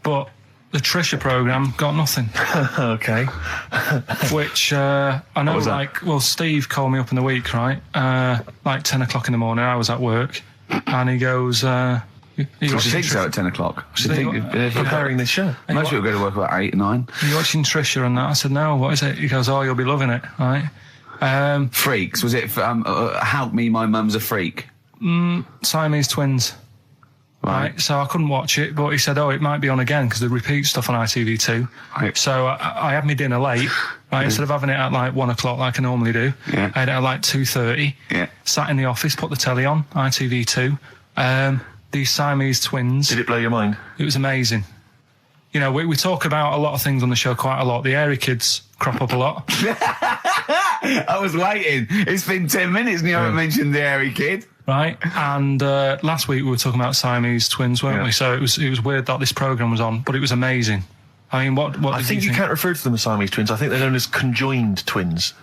But the Trisha programme got nothing. Okay. Which, I know, Steve called me up in the week, right? 10 o'clock in the morning, I was at work, and he goes, What do you think so at 10 o'clock? Preparing this show. Most people go to work about 8, 9. Are you watching Trisha and that? I said, no, what is it? He goes, oh, you'll be loving it, right? Freaks, was it Help Me, My Mum's a Freak? Siamese twins. Right, so I couldn't watch it, but he said, it might be on again, because they repeat stuff on ITV2. Right. So I had my dinner late, right, instead of having it at 1 o'clock like I normally do, I had it at 2:30, sat in the office, put the telly on, ITV2, these Siamese twins. Did it blow your mind? It was amazing. You know, we talk about a lot of things on the show quite a lot. The Airy kids crop up a lot. I was waiting. It's been 10 minutes and you haven't mentioned the Airy kid. Right, and last week we were talking about Siamese twins, weren't we? So it was weird that this programme was on, but it was amazing. I mean, what I think you can't refer to them as Siamese twins. I think they're known as conjoined twins.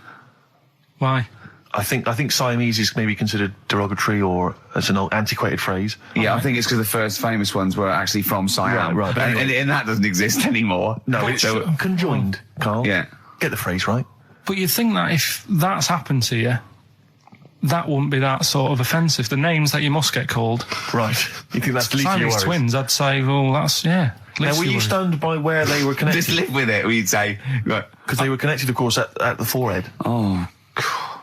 Why? I think Siamese is maybe considered derogatory or as an old antiquated phrase. Yeah, I think it's because the first famous ones were actually from Siam. Right. And that doesn't exist anymore. No, it's conjoined, Carl. Yeah. Get the phrase right. But you'd think that if that's happened to you, that wouldn't be that sort of offensive. The names that you must get called. Right. You think that's least of your worries? Twins, I'd say, well, that's, Now, were you stunned by where they were connected? Just live with it, we'd say. Because they were connected, of course, at the forehead. Oh.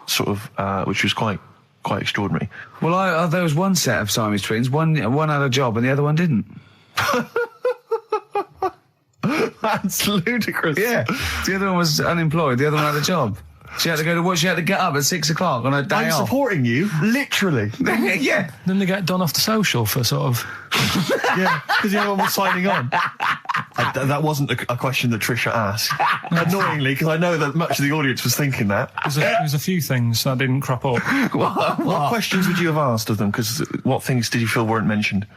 Sort of, which was quite extraordinary. Well, there was one set of Siamese twins. One had a job and the other one didn't. That's ludicrous. Yeah. The other one was unemployed. The other one had a job. She had to go to work. She had to get up at 6 o'clock on her day off. I'm supporting you, literally. Yeah. Then they get done off the social for sort of... Yeah, because the other one was signing on. That wasn't a question that Trisha asked. Annoyingly, because I know that much of the audience was thinking that. There's a few things that didn't crop up. What questions would you have asked of them? Because what things did you feel weren't mentioned?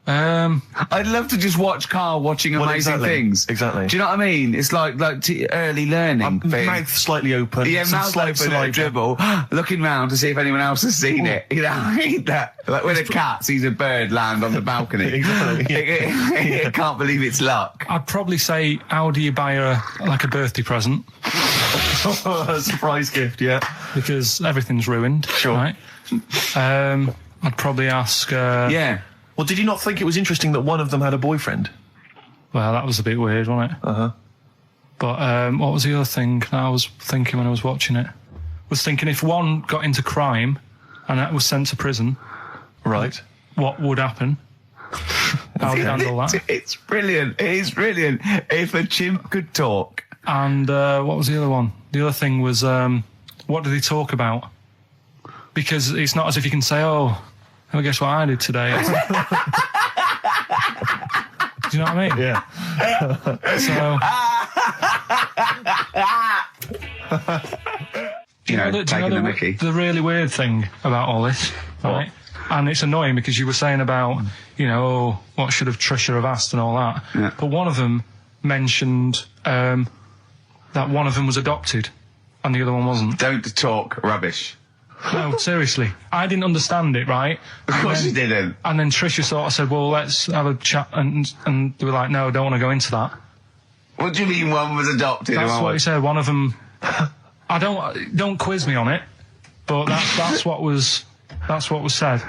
I'd love to just watch Karl watching amazing things. Exactly. Do you know what I mean? It's like early learning thing. Mouth slightly open. Yeah, mouth open at a dribble, looking round to see if anyone else has seen it. You know, I hate that. Like when a cat sees a bird land on the balcony. Exactly. It can't believe it's luck. I'd probably say, how do you buy her a birthday present? A surprise gift, yeah. Because everything's ruined. Sure. Right? I'd probably ask... yeah. Well, did you not think it was interesting that one of them had a boyfriend? Well, that was a bit weird, wasn't it? Uh-huh. But what was the other thing that I was thinking when I was watching it? I was thinking if one got into crime and that was sent to prison... Right. What would happen? How would you handle that? It's brilliant. It is brilliant. If a chimp could talk. And what was the other one? The other thing was, what do they talk about? Because it's not as if you can say, oh, guess what I did today? Do you know what I mean? Yeah. The really weird thing about all this, right? And it's annoying because you were saying about, what should have Trisha have asked and all that. Yeah. But one of them mentioned that one of them was adopted and the other one wasn't. Don't talk rubbish. No, seriously. I didn't understand it, right? Of course you didn't. And then Trisha sort of said, well, let's have a chat. And they were like, no, I don't want to go into that. What do you mean one was adopted? That's what he said. One of them... don't quiz me on it, but that's what was said.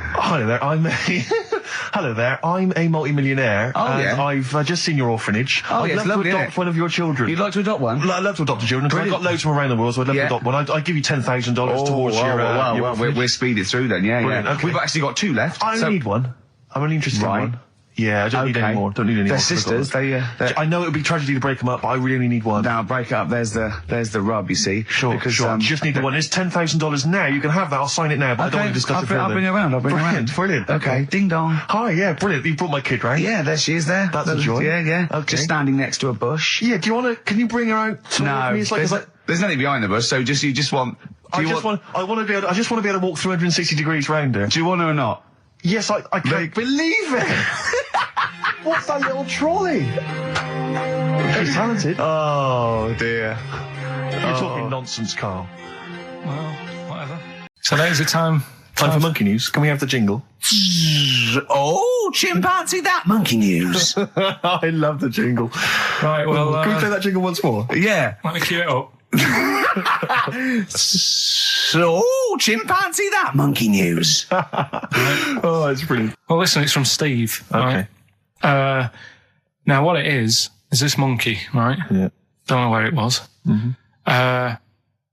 Hello there, I'm a multi-millionaire, and I've just seen your orphanage. I'd love to adopt one of your children. You'd like to adopt one? I'd love to adopt a children, because I've got loads from around the world, so I'd love to adopt one. I'd give you $10,000 towards your orphanage. We'll speed it through then, yeah. Okay. We've actually got 2 left. I only need one. I'm only interested in one. Yeah, I don't need any more. Don't need any more. They're sisters. I know it would be tragedy to break them up, but I really only need one. Now, break up, there's the rub, you see. Sure. You just need the one. It's $10,000 now. You can have that. I'll sign it now, but I don't want to discuss it further. I'll bring her around. Brilliant. Okay. Ding dong. Hi, yeah, brilliant. You brought my kid round. Yeah, there she is there. That's a joy. Yeah. Okay. Just standing next to a bush. Yeah, can you bring her out to me? It's there's nothing behind the bush, so you just want... I just want to be able to walk 360 degrees round her. Do you want her or not? Yes, I can't believe it. What's that little trolley? She's talented. Oh, dear. You're talking nonsense, Karl. Well, whatever. So there's the time Time for monkey news. Can we have the jingle? Oh, chimpanzee that monkey news. I love the jingle. Right, well... Can we play that jingle once more? Yeah. Let me cue it up. So, chimpanzee that monkey news. Oh, it's brilliant. Well, listen, it's from Steve. Okay. Right? Now, what it is this monkey, right? Yeah. Don't know where it was. Mm-hmm.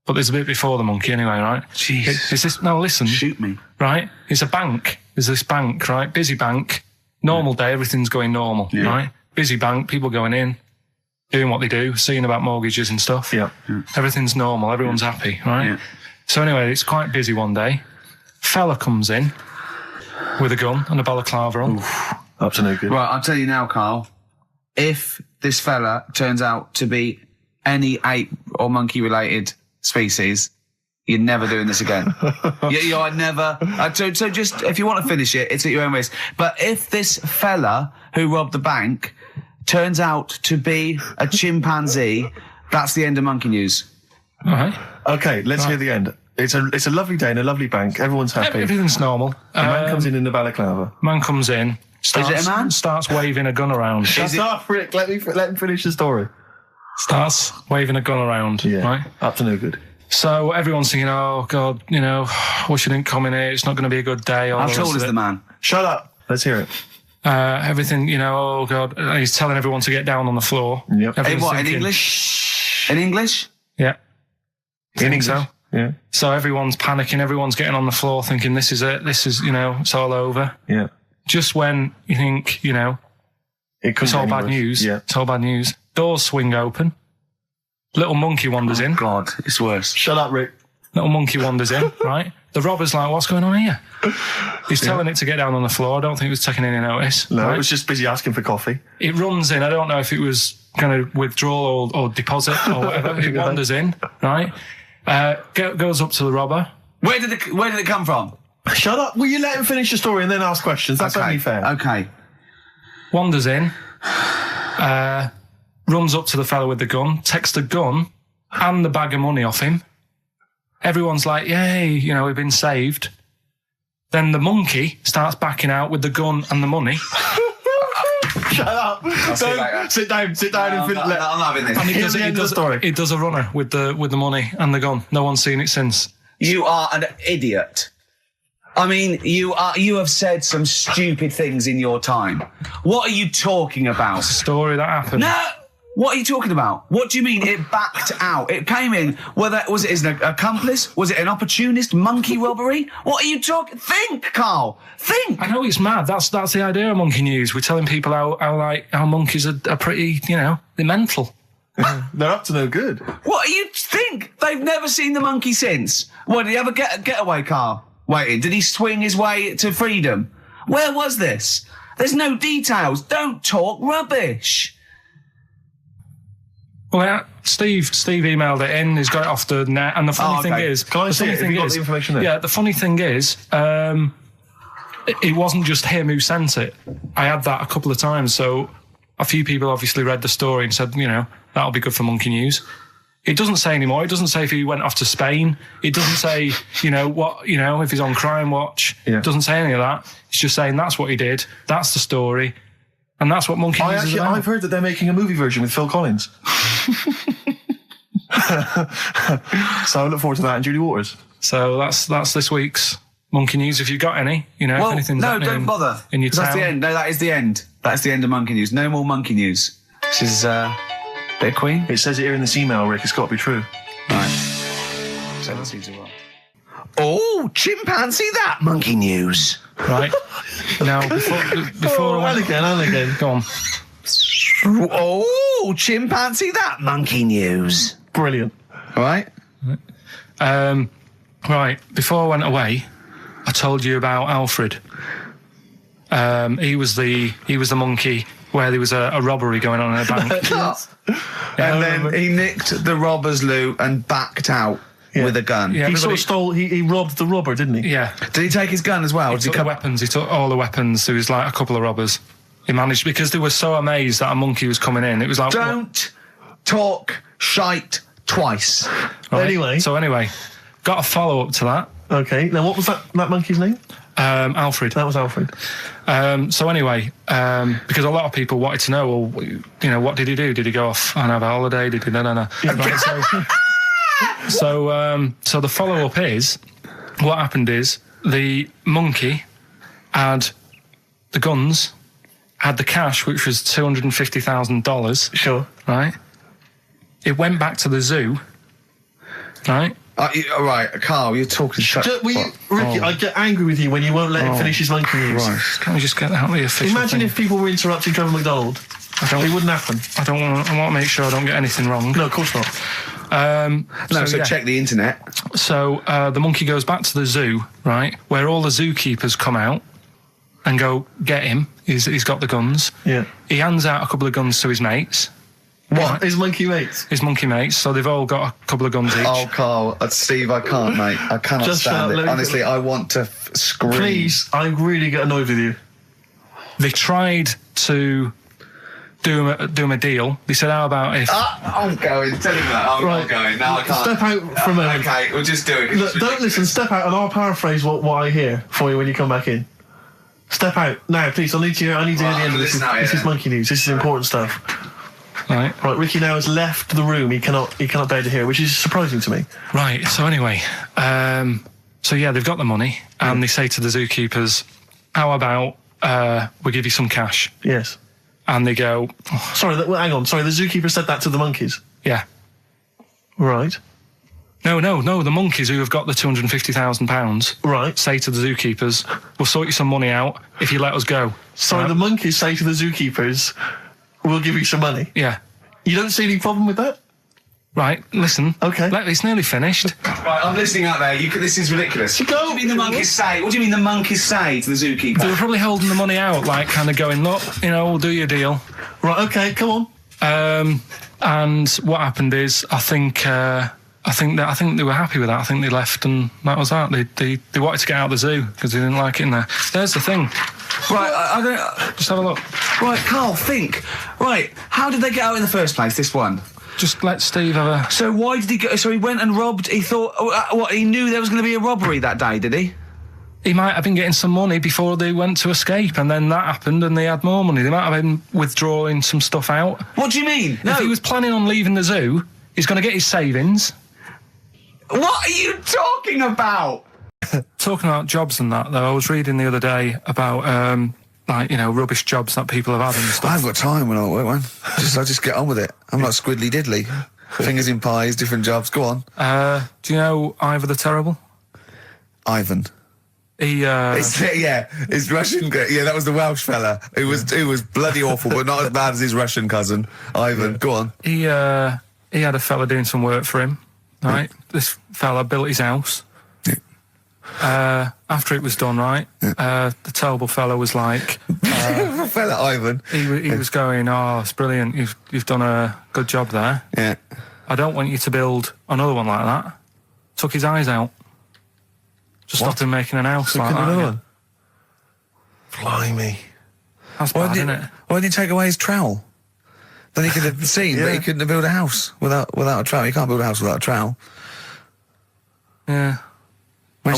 But there's a bit before the monkey anyway, right? Jeez. Is this... No, listen. Shoot me. Right? It's a bank. There's this bank, right? Busy bank. Normal day, everything's going normal, right? Busy bank, people going in, doing what they do, seeing about mortgages and stuff. Yeah. Everything's normal. Everyone's happy, right? Yeah. So anyway, it's quite busy one day. Fella comes in with a gun and a balaclava on. Up to no good. Right, I'll tell you now, Carl. If this fella turns out to be any ape or monkey related species, you're never doing this again. You're never. So just, if you want to finish it, it's at your own risk. But if this fella who robbed the bank turns out to be a chimpanzee, that's the end of monkey news. All right. Okay, let's hear the end. It's a lovely day in a lovely bank. Everyone's happy. Everything's normal. The man comes in the balaclava. Man comes in. Is it a man? Starts waving a gun around. Shut up, Rick. Let him finish the story. Starts waving a gun around. Yeah. Right? Up to no good. So everyone's thinking, oh, God, wish you didn't come in here. It's not going to be a good day. How tall is the man? Shut up. Let's hear it. Everything, oh, God. He's telling everyone to get down on the floor. Yep. In what, in English? In English? Yeah. In English? So? Yeah. So everyone's panicking. Everyone's getting on the floor thinking, this is it. This is, it's all over. Yeah. Just when you think, it's all bad news. Yeah. It's all bad news. Doors swing open. Little monkey wanders in. God, it's worse. Shut up, Rick. Little monkey wanders in, right? The robber's like, what's going on here? He's telling it to get down on the floor. I don't think it was taking any notice. No, right? it was just busy asking for coffee. It runs in. I don't know if it was kind of withdrawal or deposit or whatever. It wanders in, right? Goes up to the robber. Where did it come from? Shut up. Will you let him finish the story and then ask questions? That's only fair. Okay. Wanders in. Runs up to the fella with the gun, takes the gun and the bag of money off him. Everyone's like, yay, we've been saved. Then the monkey starts backing out with the gun and the money. Shut up. Sit down and I'm not having this. And he does a runner with the money and the gun. No one's seen it since. You are an idiot. I mean, you have said some stupid things in your time. What are you talking about? It's a story that happened. No! What are you talking about? What do you mean it backed out? It came in. Was it an accomplice? Was it an opportunist monkey robbery? What are you talking? Think, Carl. Think. I know it's mad. That's the idea of monkey news. We're telling people how monkeys are pretty, they're mental. They're up to no good. What do you think? They've never seen the monkey since. What, did he ever get away, Carl? Waiting. Did he swing his way to freedom? Where was this? There's no details. Don't talk rubbish. Well, yeah, Steve emailed it in. He's got it off the net. And the funny thing is... Can I see it? Have you got the information there? Yeah, the funny thing is, it wasn't just him who sent it. I had that a couple of times. So a few people obviously read the story and said, that'll be good for monkey news. It doesn't say anymore. It doesn't say if he went off to Spain. It doesn't say, if he's on Crime Watch. Yeah. It doesn't say any of that. It's just saying that's what he did. That's the story. And that's what monkey news is about. I've heard that they're making a movie version with Phil Collins. So I look forward to that and Julie Waters. So that's this week's monkey news. If you've got any, if anything's happening don't bother. In your town. That's the end. No, that is the end. That's the end of monkey news. No more monkey news. This is bit of Queen. It says it here in this email, Rick. It's got to be true. Right. So that seems well. Oh, chimpanzee that monkey news. Right. Now, before and again. Go on. Oh, chimpanzee that monkey news. Brilliant. All right. Right. Before I went away, I told you about Alfred. He was the monkey where there was a robbery going on in a bank. Yes. And then he nicked the robber's loot and backed out with a gun. Yeah, he sort of stole. He robbed the robber, didn't he? Yeah. Did he take his gun as well? He took the weapons. He took all the weapons. There was like a couple of robbers. He managed because they were so amazed that a monkey was coming in. It was like don't talk shite twice. Right? Anyway, got a follow up to that. Okay. Now, what was that monkey's name? Alfred. That was Alfred. So anyway, because a lot of people wanted to know, well, you know, what did he do? Did he go off and have a holiday? Did he? No. Right, so the follow-up is, what happened is the monkey had the guns, had the cash, which was $250,000. Sure. Right. It went back to the zoo. Right. Right, Karl, you're talking shit. Ricky, I get angry with you when you won't let him finish his monkey news. Right. Can't we just get out the official Imagine thing? if people were interrupting Trevor McDonald. It wouldn't happen. I want to make sure I don't get anything wrong. No, of course not. Check the internet. So the monkey goes back to the zoo, right, where all the zookeepers come out and go, get him. He's got the guns. Yeah. He hands out a couple of guns to his mates. What? His monkey mates? His monkey mates. So they've all got a couple of guns each. Oh, Karl, Steve, I can't, mate. I cannot stand it. Honestly, I want to scream. Please, I really get annoyed with you. They tried to do him a deal. They said, how about if... I'm going. Tell him that. I'm not going. No, I can't. Step out for a moment. Okay, we'll just do it. Look, don't listen. Step out and I'll paraphrase what I hear for you when you come back in. Step out. Now, please, I need to hear the end of this. This is monkey news. This is important stuff. Right. Ricky now has left the room. He cannot bear to hear, which is surprising to me. Right, so anyway, they've got the money, and they say to the zookeepers, how about we give you some cash? Yes. And they go... Sorry, hang on. Sorry, the zookeeper said that to the monkeys? Yeah. Right. No, the monkeys who have got the £250,000 right. say to the zookeepers, we'll sort you some money out if you let us go. Sorry, the monkeys say to the zookeepers, we'll give you some money? Yeah. You don't see any problem with that? Right, listen. Okay. It's nearly finished. Right, I'm listening out there. This is ridiculous. What do you mean the monkeys say? What do you mean the monkeys say to the zookeeper? They were probably holding the money out, like kind of going, look, we'll do your deal. Right, okay, come on. And what happened is, I think they were happy with that. I think they left, and that was that. They wanted to get out of the zoo because they didn't like it in there. There's the thing. Right, I don't... Just have a look. Right, Karl, think. Right, how did they get out in the first place, this one? Just let Steve have a... So why did he go... So he went and robbed... He thought... he knew there was going to be a robbery that day, did he? He might have been getting some money before they went to escape, and then that happened and they had more money. They might have been withdrawing some stuff out. What do you mean? If he was planning on leaving the zoo, he's going to get his savings. What are you talking about? Talking about jobs and that, though, I was reading the other day about... rubbish jobs that people have had and stuff. I haven't got time when I work, man. I just get on with it. I'm not squiddly diddly. Fingers in pies, different jobs. Go on. Do you know Ivor the Terrible? Ivan. His Russian. Yeah, that was the Welsh fella. It was bloody awful, but not as bad as his Russian cousin, Ivan. Go on. He had a fella doing some work for him. Right, this fella built his house. After it was done, right, the terrible fellow was like... fella Ivan. He was going, it's brilliant, you've done a good job there. Yeah. I don't want you to build another one like that. Took his eyes out. Just stopped him making an house like that. One? Blimey. That's bad, isn't it? Why didn't he take away his trowel? Then he could have seen that he couldn't have built a house without a trowel. You can't build a house without a trowel. Yeah. I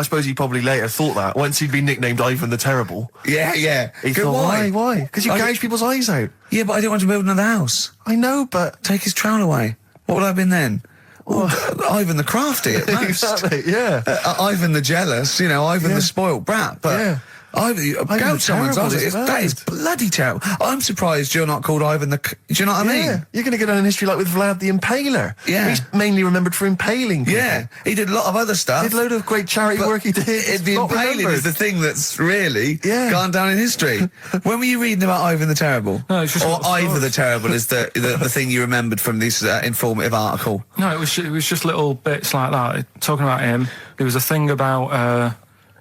suppose he probably later thought that once he'd been nicknamed Ivan the Terrible. Yeah. He thought, why? Because you gouge people's eyes out. Yeah, but I didn't want to build another house. I know, but take his trowel away. What would I have been then? Ivan the crafty at most. Exactly, yeah. Ivan the jealous, Ivan the spoilt brat. But yeah. Gouge someone's eyes. That is bloody terrible. I'm surprised you're not called Ivan the... Do you know what I mean? You're going to get on in history like with Vlad the Impaler. Yeah. He's mainly remembered for impaling people. Yeah. He did a lot of other stuff. He did a load of great charity work he did. The impaling is the thing that's really gone down in history. When were you reading about Ivan the Terrible? No, it's just... Or Ivor the Terrible is the thing you remembered from this informative article? No, it was just little bits like that. Talking about him, there was a thing about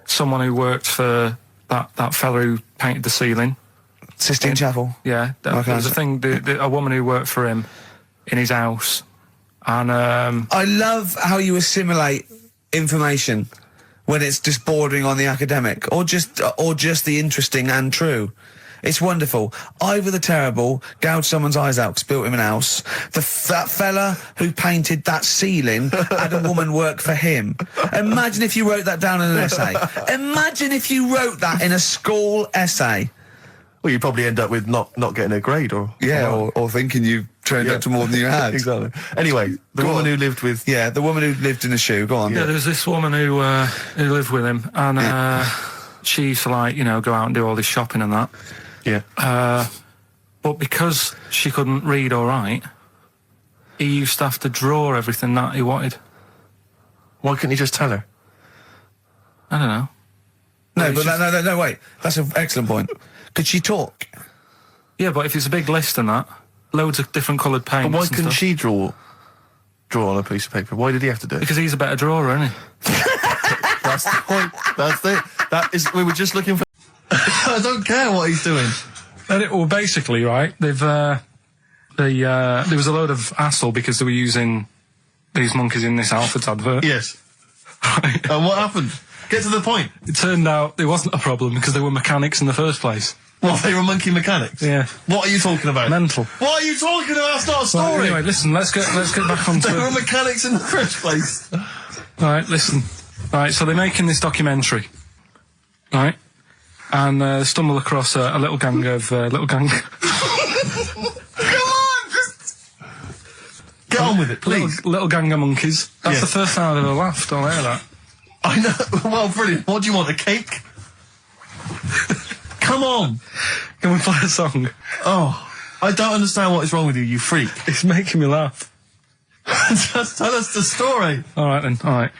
someone who worked for... That fella who painted the ceiling. Sistine Chapel? Yeah. There was a thing, a woman who worked for him in his house. And I love how you assimilate information when it's just bordering on the academic or just the interesting and true. It's wonderful. Ivor the Terrible gouged someone's eyes out because built him an house. That fella who painted that ceiling had a woman work for him. Imagine if you wrote that down in an essay. Imagine if you wrote that in a school essay. Well, you probably end up with not getting a grade or... Yeah, or thinking you turned up to more than you had. Exactly. Anyway, the woman who lived with... Yeah, the woman who lived in a shoe. Go on. Yeah, there was this woman who lived with him, and she used to, like, you know, go out and do all this shopping and that. Yeah. But because she couldn't read or write, he used to have to draw everything that he wanted. Why couldn't you just tell her? I don't know. No, but no, wait. That's an excellent point. Could she talk? Yeah, but if it's a big list and that, loads of different coloured paints. But why and couldn't stuff. she draw on a piece of paper? Why did he have to do it? Because he's a better drawer, isn't he? That's the point. That's it. That is. We were just looking for. I don't care what he's doing. Well, basically, right, there was a load of hassle because they were using these monkeys in this Alfred's advert. Yes. Right. And what happened? Get to the point. It turned out there wasn't a problem because they were mechanics in the first place. Well, they were monkey mechanics. Yeah. What are you talking about? Mental. What are you talking about? That's not a story. Right, anyway, listen, let's get back onto They were it. mechanics in the first place. Right, listen. Right, so they're making this documentary. Right? And stumble across a little gang of... Come on, just... Get on with it, please. Little gang of monkeys. That's Yeah. the first time I've ever laughed. I'll hear that. I know. Well, brilliant. What do you want, a cake? Come on. Can we play a song? Oh, I don't understand what is wrong with you, you freak. It's making me laugh. Just tell us the story. All right, then. All right.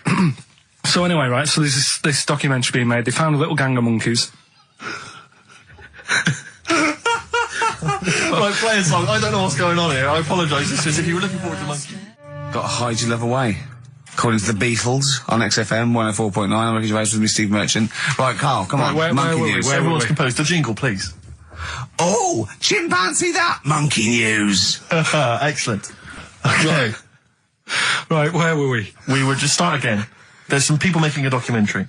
So anyway, right, so there's this documentary being made. They found a little gang of monkeys. Right, play a song. I don't know what's going on here. I apologise. It's just if you were looking forward to monkey. Got to hide your love away. According to the Beatles on XFM 104.9, I'm Ricky Gervais with me, Steve Merchant. Right, Carl, come on. where monkey were we? news. Where Everyone's were we? composed. A jingle, please. Oh, chimpanzee that monkey news. Excellent. Okay. Right, where were we? We would just start again. There's some people making a documentary.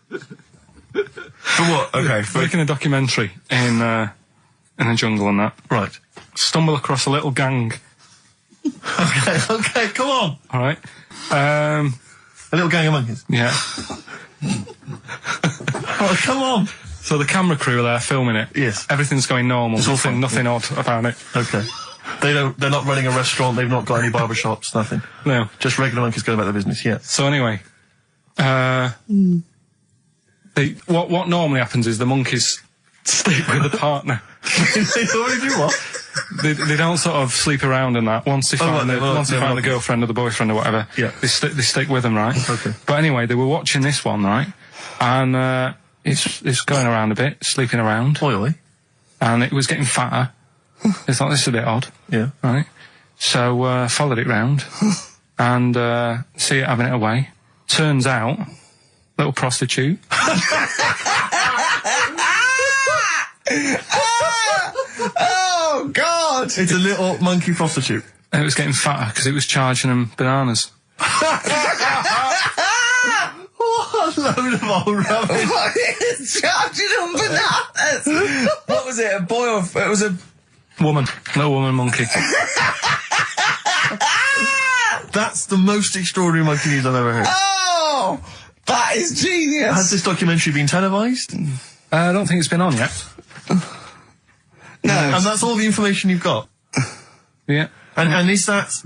For what? Okay. Making a documentary in the jungle and that. Right. Stumble across a little gang. Okay, come on. All right. A little gang of monkeys. Yeah. Oh, come on. So the camera crew are there filming it. Yes. Everything's going normal. It's all fine. Nothing odd about it. Okay. They're not running a restaurant. They've not got any barber shops. Nothing. No. Just regular monkeys going about their business. Yeah. So anyway, what normally happens is the monkeys sleep with the partner. They already do what? They don't sort of sleep around and that. Once they find the girlfriend or the boyfriend or whatever, Yeah. they stick with them, right? Okay. But anyway, they were watching this one, right? And it's going around a bit, sleeping around, Oily. and it was getting fatter. They thought, this is a bit odd, Yeah. right? So followed it round and see it having it away. Turns out, little prostitute. Oh, God! It's a little monkey prostitute. And it was getting fatter because it was charging them bananas. What a load of old rubbish. What is charging them bananas? What was it, a boy or... It was a... Woman. Little woman monkey. That's the most extraordinary monkey news I've ever heard. Oh! That is genius! Has this documentary been televised? I don't think it's been on yet. No. And that's all the information you've got? Yeah. And is that's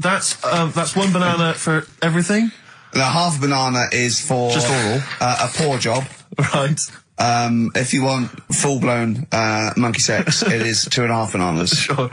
one banana for everything? The half banana is for... Just oral. A poor job. Right. If you want full-blown monkey sex, it is 2.5 bananas. Sure.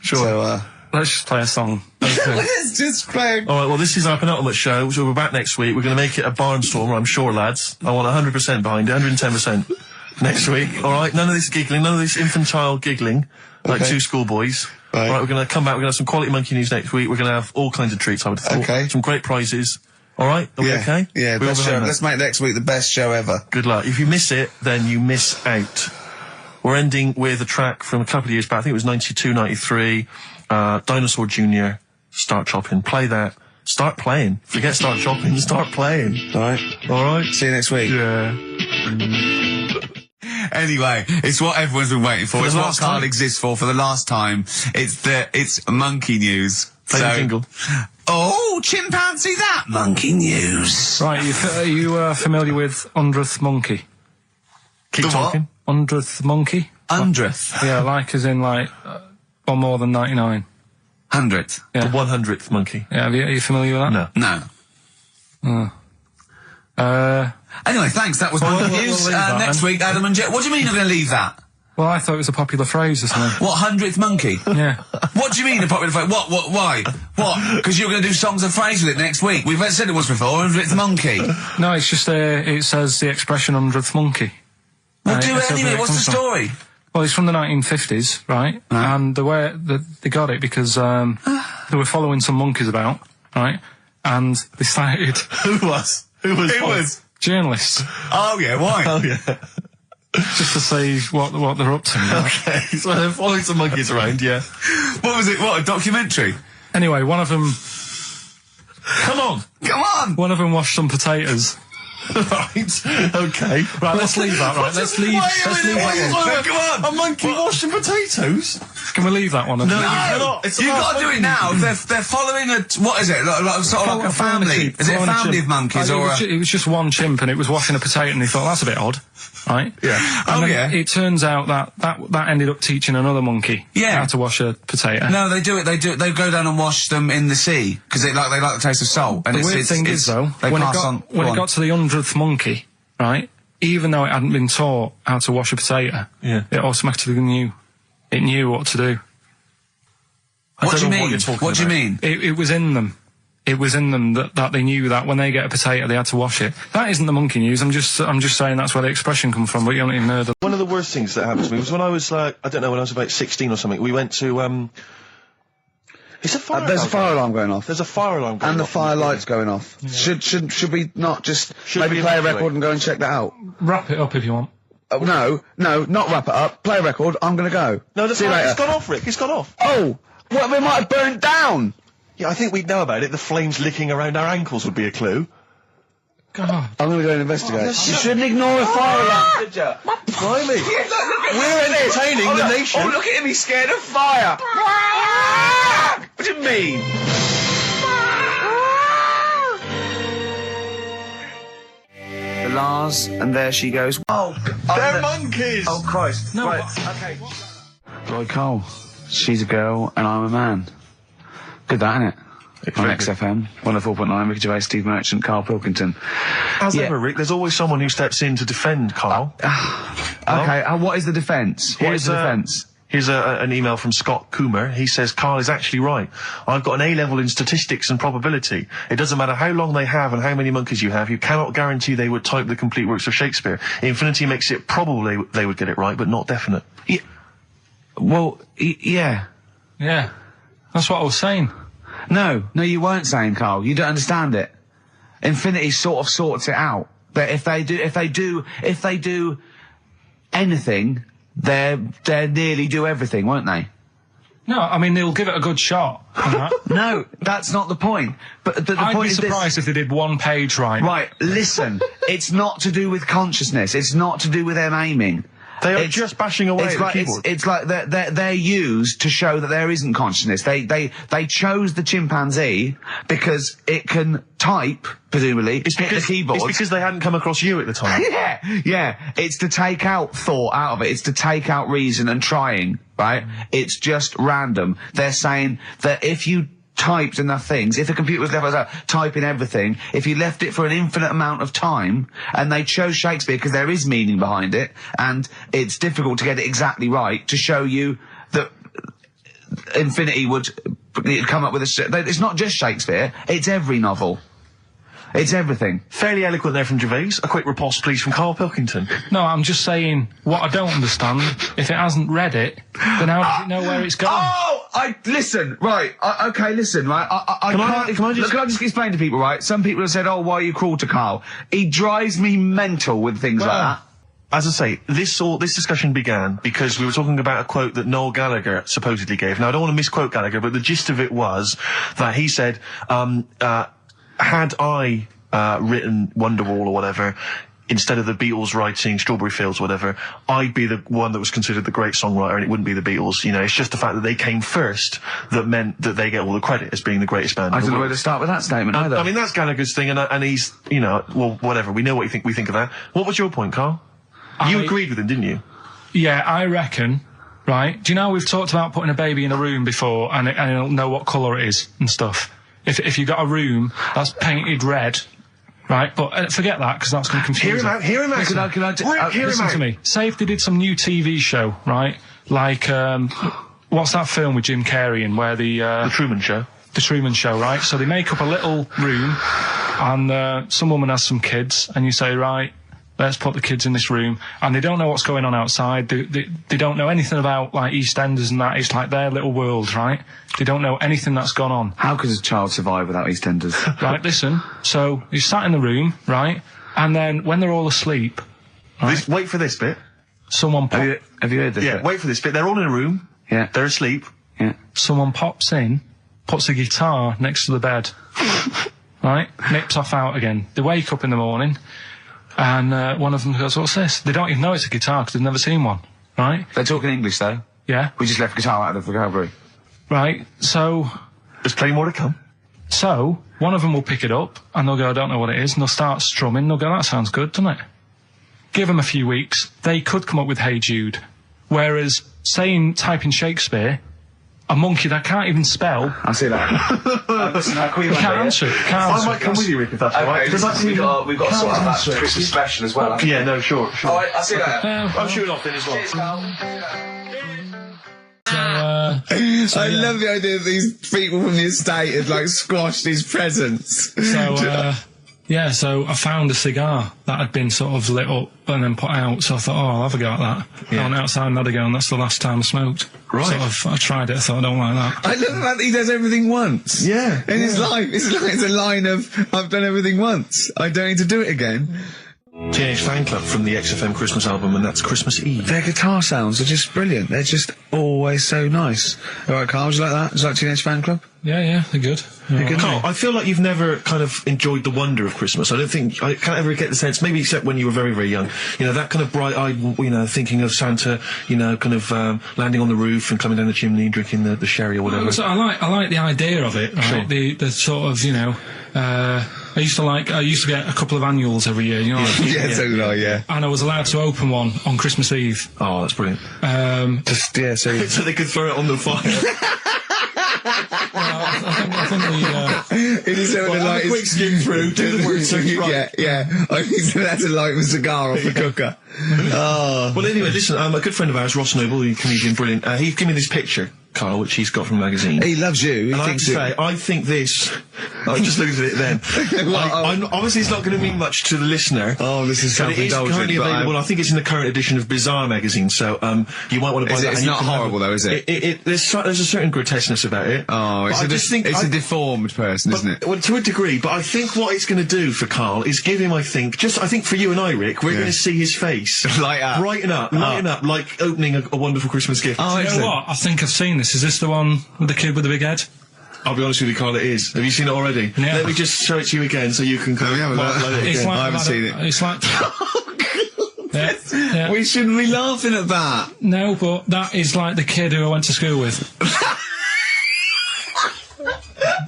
So, Let's just play a song. let's just play... All right, well, this is our penultimate show, so we're back next week. We're going to make it a barnstormer, I'm sure, lads. I want 100% behind it, 110% next week. All right, none of this giggling, none of this infantile giggling, like Okay. two schoolboys. Right. All right, we're going to come back, we're going to have some quality monkey news next week. We're going to have all kinds of treats, I would have thought. Okay. Some great prizes. All right, are we okay? Yeah, We're all best show. behind that. Let's make next week the best show ever. Good luck. If you miss it, then you miss out. We're ending with a track from a couple of years back. I think it was 92, 93. Dinosaur Jr. Start Chopping. Play that. Start playing. Forget start chopping. Start playing. All right. All right. See you next week. Yeah. Anyway, it's what everyone's been waiting for. It's the what last Karl time. exists for the last time. It's monkey news. Play the jingle. Oh, chimpanzee that monkey news. Right, are you familiar with 100th monkey? Keep The what? talking. 100th monkey? 100th. Yeah, like as in like, or more than 99. 100th. Yeah. The 100th monkey. Yeah, are you familiar with that? No. No. Anyway, thanks. That was monkey we'll news. leave that Next then. week, Adam and Jet. What do you mean you're going to leave that? Well, I thought it was a popular phrase or something. What, 100th monkey? Yeah. What do you mean a popular phrase? What, why? What? Because you're going to do songs and phrases with it next week. We've said it once before, 100th monkey. No, it's just, it says the expression 100th monkey. Well, do That's it anyway. where it What's the comes from. story? Well, it's from the 1950s, right? And the way that they got it because they were following some monkeys about, right? And they started Who was? Who was? journalists Oh, yeah, why? Oh, yeah. just to see what they're up to. Right? Okay, so they're following some monkeys around, yeah. What was it? What, a documentary? Anyway, one of them Come on! One of them washed some potatoes. Right, okay. Right, let's leave that, right? Let's leave that one. Come on! A monkey washing potatoes? Can we leave that one? No, you cannot. It's the You've last got to do monkey it now. news. They're following what is it? Sort of like a family. Is it a family of monkeys or a... It was just one chimp and it was washing a potato and he thought, that's a bit odd, right? Yeah. And Oh, then yeah. It turns out that ended up teaching another monkey how to wash a potato. No, they do it. They go down and wash them in the sea because they like the taste of salt. And The weird thing is, though, they when pass it on. got to the 100th monkey, right, even though it hadn't been taught how to wash a potato, Yeah. it automatically knew. It knew what to do. What do you don't know what mean? you're talking What do you about. mean? It was in them. It was in them that they knew that when they get a potato, they had to wash it. That isn't the monkey news. I'm just saying that's where the expression come from, but you don't even know the... One of the worst things that happened to me was when I was, I don't know, when I was about 16 or something, we went to, It's a fire There's a alarm fire alarm going off. There's a fire alarm going And the off. fire light's going off. Should we not just Should maybe we play a evacuate? record and go and check that out? Wrap it up if you want. No, not wrap it up. Play a record. I'm going to go. No, the See you fire, later. it's gone off, Rick, it's gone off. Oh, well, we might have burned down. Yeah, I think we'd know about it. The flames licking around our ankles would be a clue. God. I'm going to go and investigate. yes, You sir. shouldn't ignore a fire alarm, should you? Blimey. We're entertaining the nation. Oh, look at him. He's scared of fire. What do you mean? The Lars, and there she goes. Oh, They're monkeys! Oh, Christ. No, Right. okay. Right, Karl. She's a girl, and I'm a man. Good, that, innit? On very good. XFM, 104.9, Ricky Gervais, Steve Merchant, Karl Pilkington. As Yeah. ever, Rick, there's always someone who steps in to defend Karl. Okay, what is the defence? What is the defence? Here's an email from Scott Coomer. He says, Karl is actually right. I've got an A-level in statistics and probability. It doesn't matter how long they have and how many monkeys you have. You cannot guarantee they would type the complete works of Shakespeare. Infinity makes it probable they would get it right, but not definite. Well, yeah. Yeah. That's what I was saying. No, you weren't saying, Karl. You don't understand it. Infinity sort of sorts it out. That if they do anything, they nearly do everything, won't they? No, I mean, they'll give it a good shot. on that. No, that's not the point. But the I'd point be is this. surprised if they did one page right. Right, listen. It's not to do with consciousness. It's not to do with them aiming. They are It's- just bashing away It's at the like keyboard. it's like they're used to show that there isn't consciousness. They chose the chimpanzee because it can type, presumably, It's hit the keyboard. It's because they hadn't come across you at the time. Yeah. It's to take out thought out of it. It's to take out reason and trying, right? It's just random. They're saying that if you typed enough things, if the computer was left typing everything, if you left it for an infinite amount of time, and they chose Shakespeare because there is meaning behind it, and it's difficult to get it exactly right, to show you that Infinity would come up with it's not just Shakespeare, it's every novel. It's everything. Fairly eloquent there from Gervais. A quick riposte, please, from Karl Pilkington. No, I'm just saying, what I don't understand, if it hasn't read it, then how does it know where it's going? Listen, right, listen, right, I Can I can't, just- look, can I just explain to people, right, some people have said, oh, why are you cruel to Karl? He drives me mental with things like that. As I say, this discussion began because we were talking about a quote that Noel Gallagher supposedly gave. Now, I don't want to misquote Gallagher, but the gist of it was that he said, had I written Wonderwall or whatever, instead of the Beatles writing Strawberry Fields or whatever, I'd be the one that was considered the great songwriter and it wouldn't be the Beatles. You know, it's just the fact that they came first that meant that they get all the credit as being the greatest band. I in the don't know world. where to start with that statement either. I mean, that's Gallagher's thing, and he's, you know, well, whatever. We know what we think of that. What was your point, Karl? You agreed with him, didn't you? Yeah, I reckon, right? Do you know we've talked about putting a baby in a room before and it'll know what colour it is and stuff? If you got a room that's painted red, right? But forget that, because that's going to confuse Hear him out. Listen to me. Say if they did some new TV show, right? Like, what's that film with Jim Carrey in where The Truman Show. The Truman Show, right? So they make up a little room and some woman has some kids and you say, right, let's put the kids in this room, and they don't know what's going on outside. They don't know anything about, like, EastEnders and that. It's like their little world, right? They don't know anything that's gone on. How could a child survive without EastEnders? Right, listen. So he's sat in the room, right? And then when they're all asleep, right, Wait for this bit. someone Have you heard this? Yeah, bit? wait for this bit. They're all in a room. Yeah. They're asleep. Yeah. someone pops in, puts a guitar next to the bed, right? Nips off out again. They wake up in the morning, and one of them goes, "What's this?" They don't even know it's a guitar because they've never seen one, right? They're talking English though. Yeah, We just left guitar out of the vocabulary. right. So There's plenty more to come. one of them will pick it up and they'll go, "I don't know what it is," and they'll start strumming. They'll go, "That sounds good, doesn't it?" Give them a few weeks, they could come up with "Hey Jude," whereas type in Shakespeare, a monkey that can't even spell. I see that. Listen, I'll call you Can't answer it. Can't answer I might come it. with you, Rick, if that's all right. we've got to sort out that Christmas special as well. Yeah, no, sure. Alright, I'll see you later. I'm shooting off then as well. Cheers, Karl. I love the idea that these people from the estate had like squashed his presents. So I found a cigar that had been sort of lit up and then put out, so I thought, I'll have a go at that. I went outside and had a go, and that's the last time I smoked. Right. I tried it, I thought, I don't like that. I love the fact that he does everything once. Yeah. In his life, it's a line of, I've done everything once. I don't need to do it again. Teenage Fan Club from the XFM Christmas album, and that's Christmas Eve. Their guitar sounds are just brilliant. They're just always so nice. Alright, Karl, would you like that? Would you like Teenage Fan Club? Yeah, they're good. They're good. Karl, I feel like you've never kind of enjoyed the wonder of Christmas. I can't ever get the sense, maybe except when you were very, very young, you know, that kind of bright-eyed, you know, thinking of Santa, you know, kind of landing on the roof and coming down the chimney and drinking the sherry or whatever. So I like the idea of it, right? Sure. The sort of, you know, I used to get a couple of annuals every year, you know. Yeah, so did I, yeah. And I was allowed to open one on Christmas Eve. Oh, that's brilliant. Just, yeah, so... So they could throw it on the fire. I think It is sort of like... a quick skim through, do the words right. Yeah. I think that's like a cigar off the cooker. Oh. Well, anyway, listen, a good friend of ours, Ross Noble, the comedian, brilliant, he gave me this picture, Karl, which he's got from a magazine. He loves you. He And I have to thinks say, I think this... I just looked at it then. Obviously, it's not going to mean much to the listener. Oh, this is but it is self-indulgent, currently but available. I think it's in the current edition of Bizarre magazine, so you might want to buy that. It's and you not can have horrible, though, is it? There's a certain grotesqueness about it. Oh, But I just think it's a deformed person, isn't it? Well, to a degree, but I think what it's going to do for Karl is give him, I think for you and I, Rick, we're going to see his face Light up. lighten up, like opening a wonderful Christmas gift. Oh, you know excellent. what? I think I've seen this. Is this the one with the kid with the big head? I'll be honest with you, Karl, it is. Have you seen it already? Yeah. Let me just show it to you again so you can kind have a of look. highlight it It's again. like I haven't seen it. It's like. Yeah. We shouldn't be laughing at that. No, but that is like the kid who I went to school with.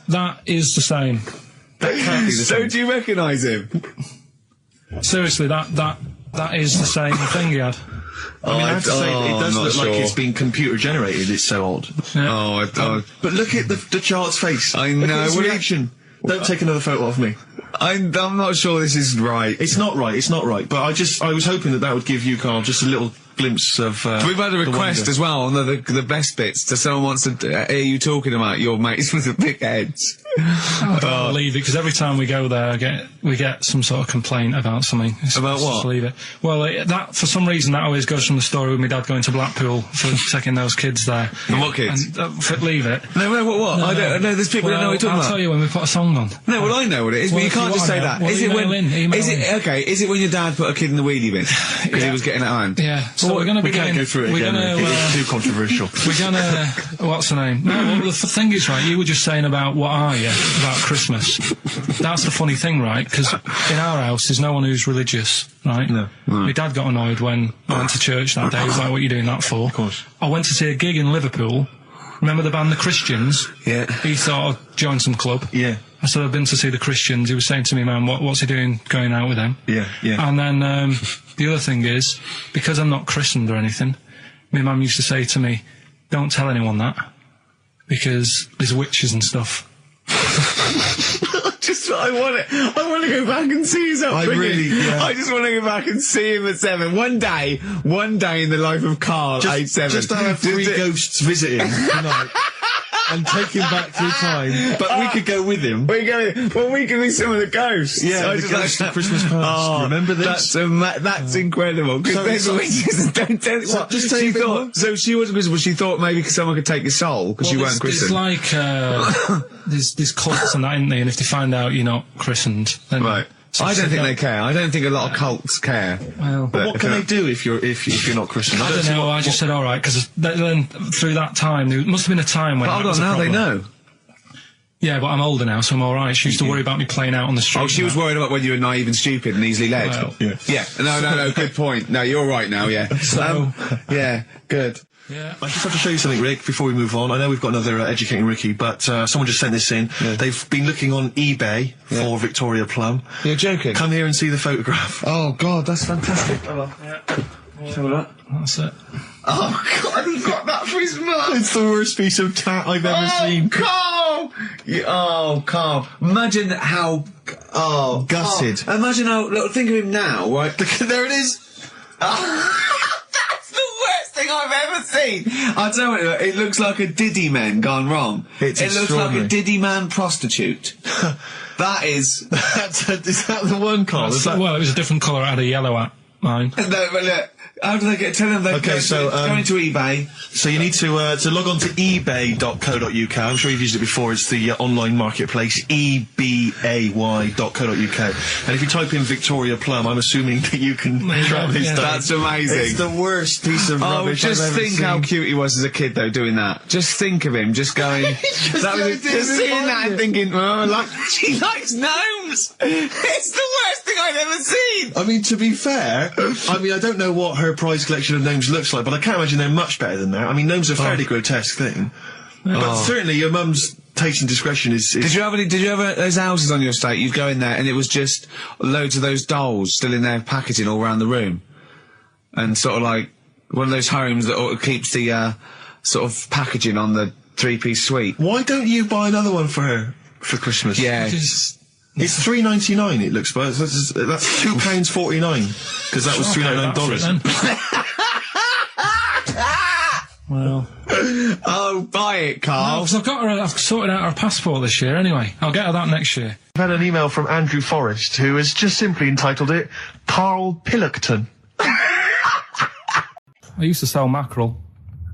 That is the same. That can't be the So same. do you recognise him? Seriously, that is the same thing he had. I mean, I have to say, it does I'm not look like sure. it's been computer generated. It's so odd. Yeah. But look at the child's face. I Look know, at his what do you- reaction. Don't take another photo of me. I'm not sure this is right. It's not right. It's not right. But I was hoping that would give you, Karl, just a little glimpse of. We've had a request as well on the best bits. So someone wants to hear you talking about your mates with the big heads. I can't believe it, because every time we go there, we get some sort of complaint about something. About what? Just leave it. Well, that for some reason that always goes from the story with my dad going to Blackpool for taking those kids there. And what kids? And, leave it. No, what? No, I don't know. There's people that know what you're talking I'll about. tell you when we put a song on. No, well, I know what it is, Well, but you if you can't just wanna say know, that. well, Is it when? email Is it in. okay? Is it when your dad put a kid in the wheelie bin because he was getting out of hand? Yeah. So we're going to We be can't go through it again. It's too controversial. We're gonna. What's the name? No, well, the thing is, right, you were just saying about what are you? you about Christmas. That's the funny thing, right? Because in our house, there's no one who's religious, right? No. My dad got annoyed when I went to church that day. He was like, what are you doing that for? Of course. I went to see a gig in Liverpool. Remember the band The Christians? Yeah. He thought I'd join some club. Yeah. I said, I've been to see The Christians. He was saying to me, man, what's he doing going out with them? Yeah, yeah. And then the other thing is, because I'm not christened or anything, my mum used to say to me, don't tell anyone that, because there's witches and stuff. I want to go back and see his upbringing. I just want to go back and see him at 7. One day in the life of Karl, age 7. Just to have 3 ghosts visit him tonight. And take him back through time. But we could go with him. We can be some of the ghosts. Yeah, the ghosts of Christmas past. Oh, remember this? That's incredible. Because don't tell me what. Just she thought. So she wasn't christened, but she thought maybe someone could take your soul because you weren't christened. It's like there's cults and that, isn't there? And if they find out you're not christened, then Right. I don't think they care. I don't think a lot of cults care. Well, but what can they do if you're not Christian? I don't know. I just said all right because then through that time there must have been a time when. But hold on, now they know. Yeah, but I'm older now, so I'm all right. She used to worry about me playing out on the street. Oh, she was worried about when you were naive and stupid and easily led. Well, yeah. No. Good point. No, you're right now. Yeah. So, yeah. Good. Yeah. I just have to show you something, Rick, before we move on. I know we've got another Educating Ricky, but someone just sent this in. Yeah. They've been looking on eBay for Victoria Plum. You're joking? Come here and see the photograph. Oh, God, that's fantastic. Show that. That's it. Oh, God, he got that for his mum. It's the worst piece of tat I've ever seen. Carl! Carl. Imagine how... Oh, gutted. Carl. Imagine how... Look, think of him now, right? There it is. That's the worst thing I've ever seen. I'll tell you, it looks like a Diddy man gone wrong. It looks like a Diddy man prostitute. That is... Is that the one, Carl? Well, it was a different colour. It had a yellow at mine. No, but look, how do they get... Tell them they go into eBay. So you need to log on to ebay.co.uk. I'm sure you've used it before. It's the online marketplace, ebay.co.uk. And if you type in Victoria Plum, I'm assuming that you can track this down. That's amazing. It's the worst piece of rubbish just I've ever think seen. how cute he was as a kid, though, doing that. Just think of him, just going... just seeing that and thinking, oh, she likes gnomes! It's the worst thing I've ever seen! I mean, to be fair, I don't know what her prize collection of gnomes looks like, but I can't imagine they're much better than that. I mean, gnomes are a fairly grotesque thing. But certainly your mum's taste and discretion is... Did you have those houses on your estate? You'd go in there and it was just loads of those dolls still in their packaging all around the room. And sort of like one of those homes that keeps the sort of packaging on the 3-piece suite. Why don't you buy another one for her for Christmas? Yeah. It's $3.99. It looks, but that's £2.49 because that was $3.99. Well, oh, buy it, Carl. No, because I've sorted out her passport this year anyway. I'll get her that next year. I've had an email from Andrew Forrest, who has just simply entitled it Karl Pilkington. I used to sell mackerel.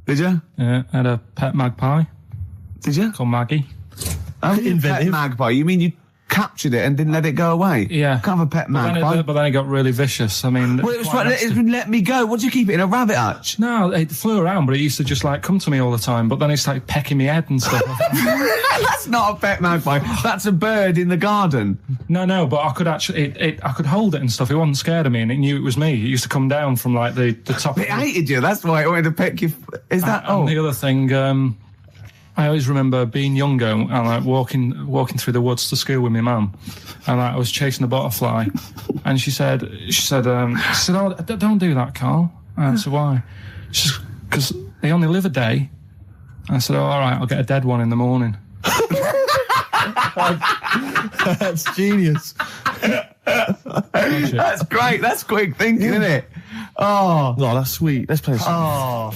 Did you? Yeah, I had a pet magpie. Did you? Called Maggie. Pet magpie? You mean you captured it and didn't let it go away? Yeah. Can't have a pet magpie. But then it got really vicious. I mean... Well, it was let me go. What do you keep it in, a rabbit hutch? No, it flew around, but it used to just, like, come to me all the time, but then it started pecking me head and stuff. That's not a pet magpie. That's a bird in the garden. No, but I could actually... I could hold it and stuff. It wasn't scared of me, and it knew it was me. It used to come down from, like, the top... It hated you. That's why it wanted to peck you. Is that... And the other thing... I always remember being younger and like walking through the woods to school with my mum, and like, I was chasing a butterfly, and she said, "Oh, don't do that, Karl." And I said, "Why?" She said, "Because they only live a day." And I said, "Oh, all right, I'll get a dead one in the morning." That's genius. That's great. That's quick thinking, isn't it? Oh, no, that's sweet. Let's play some.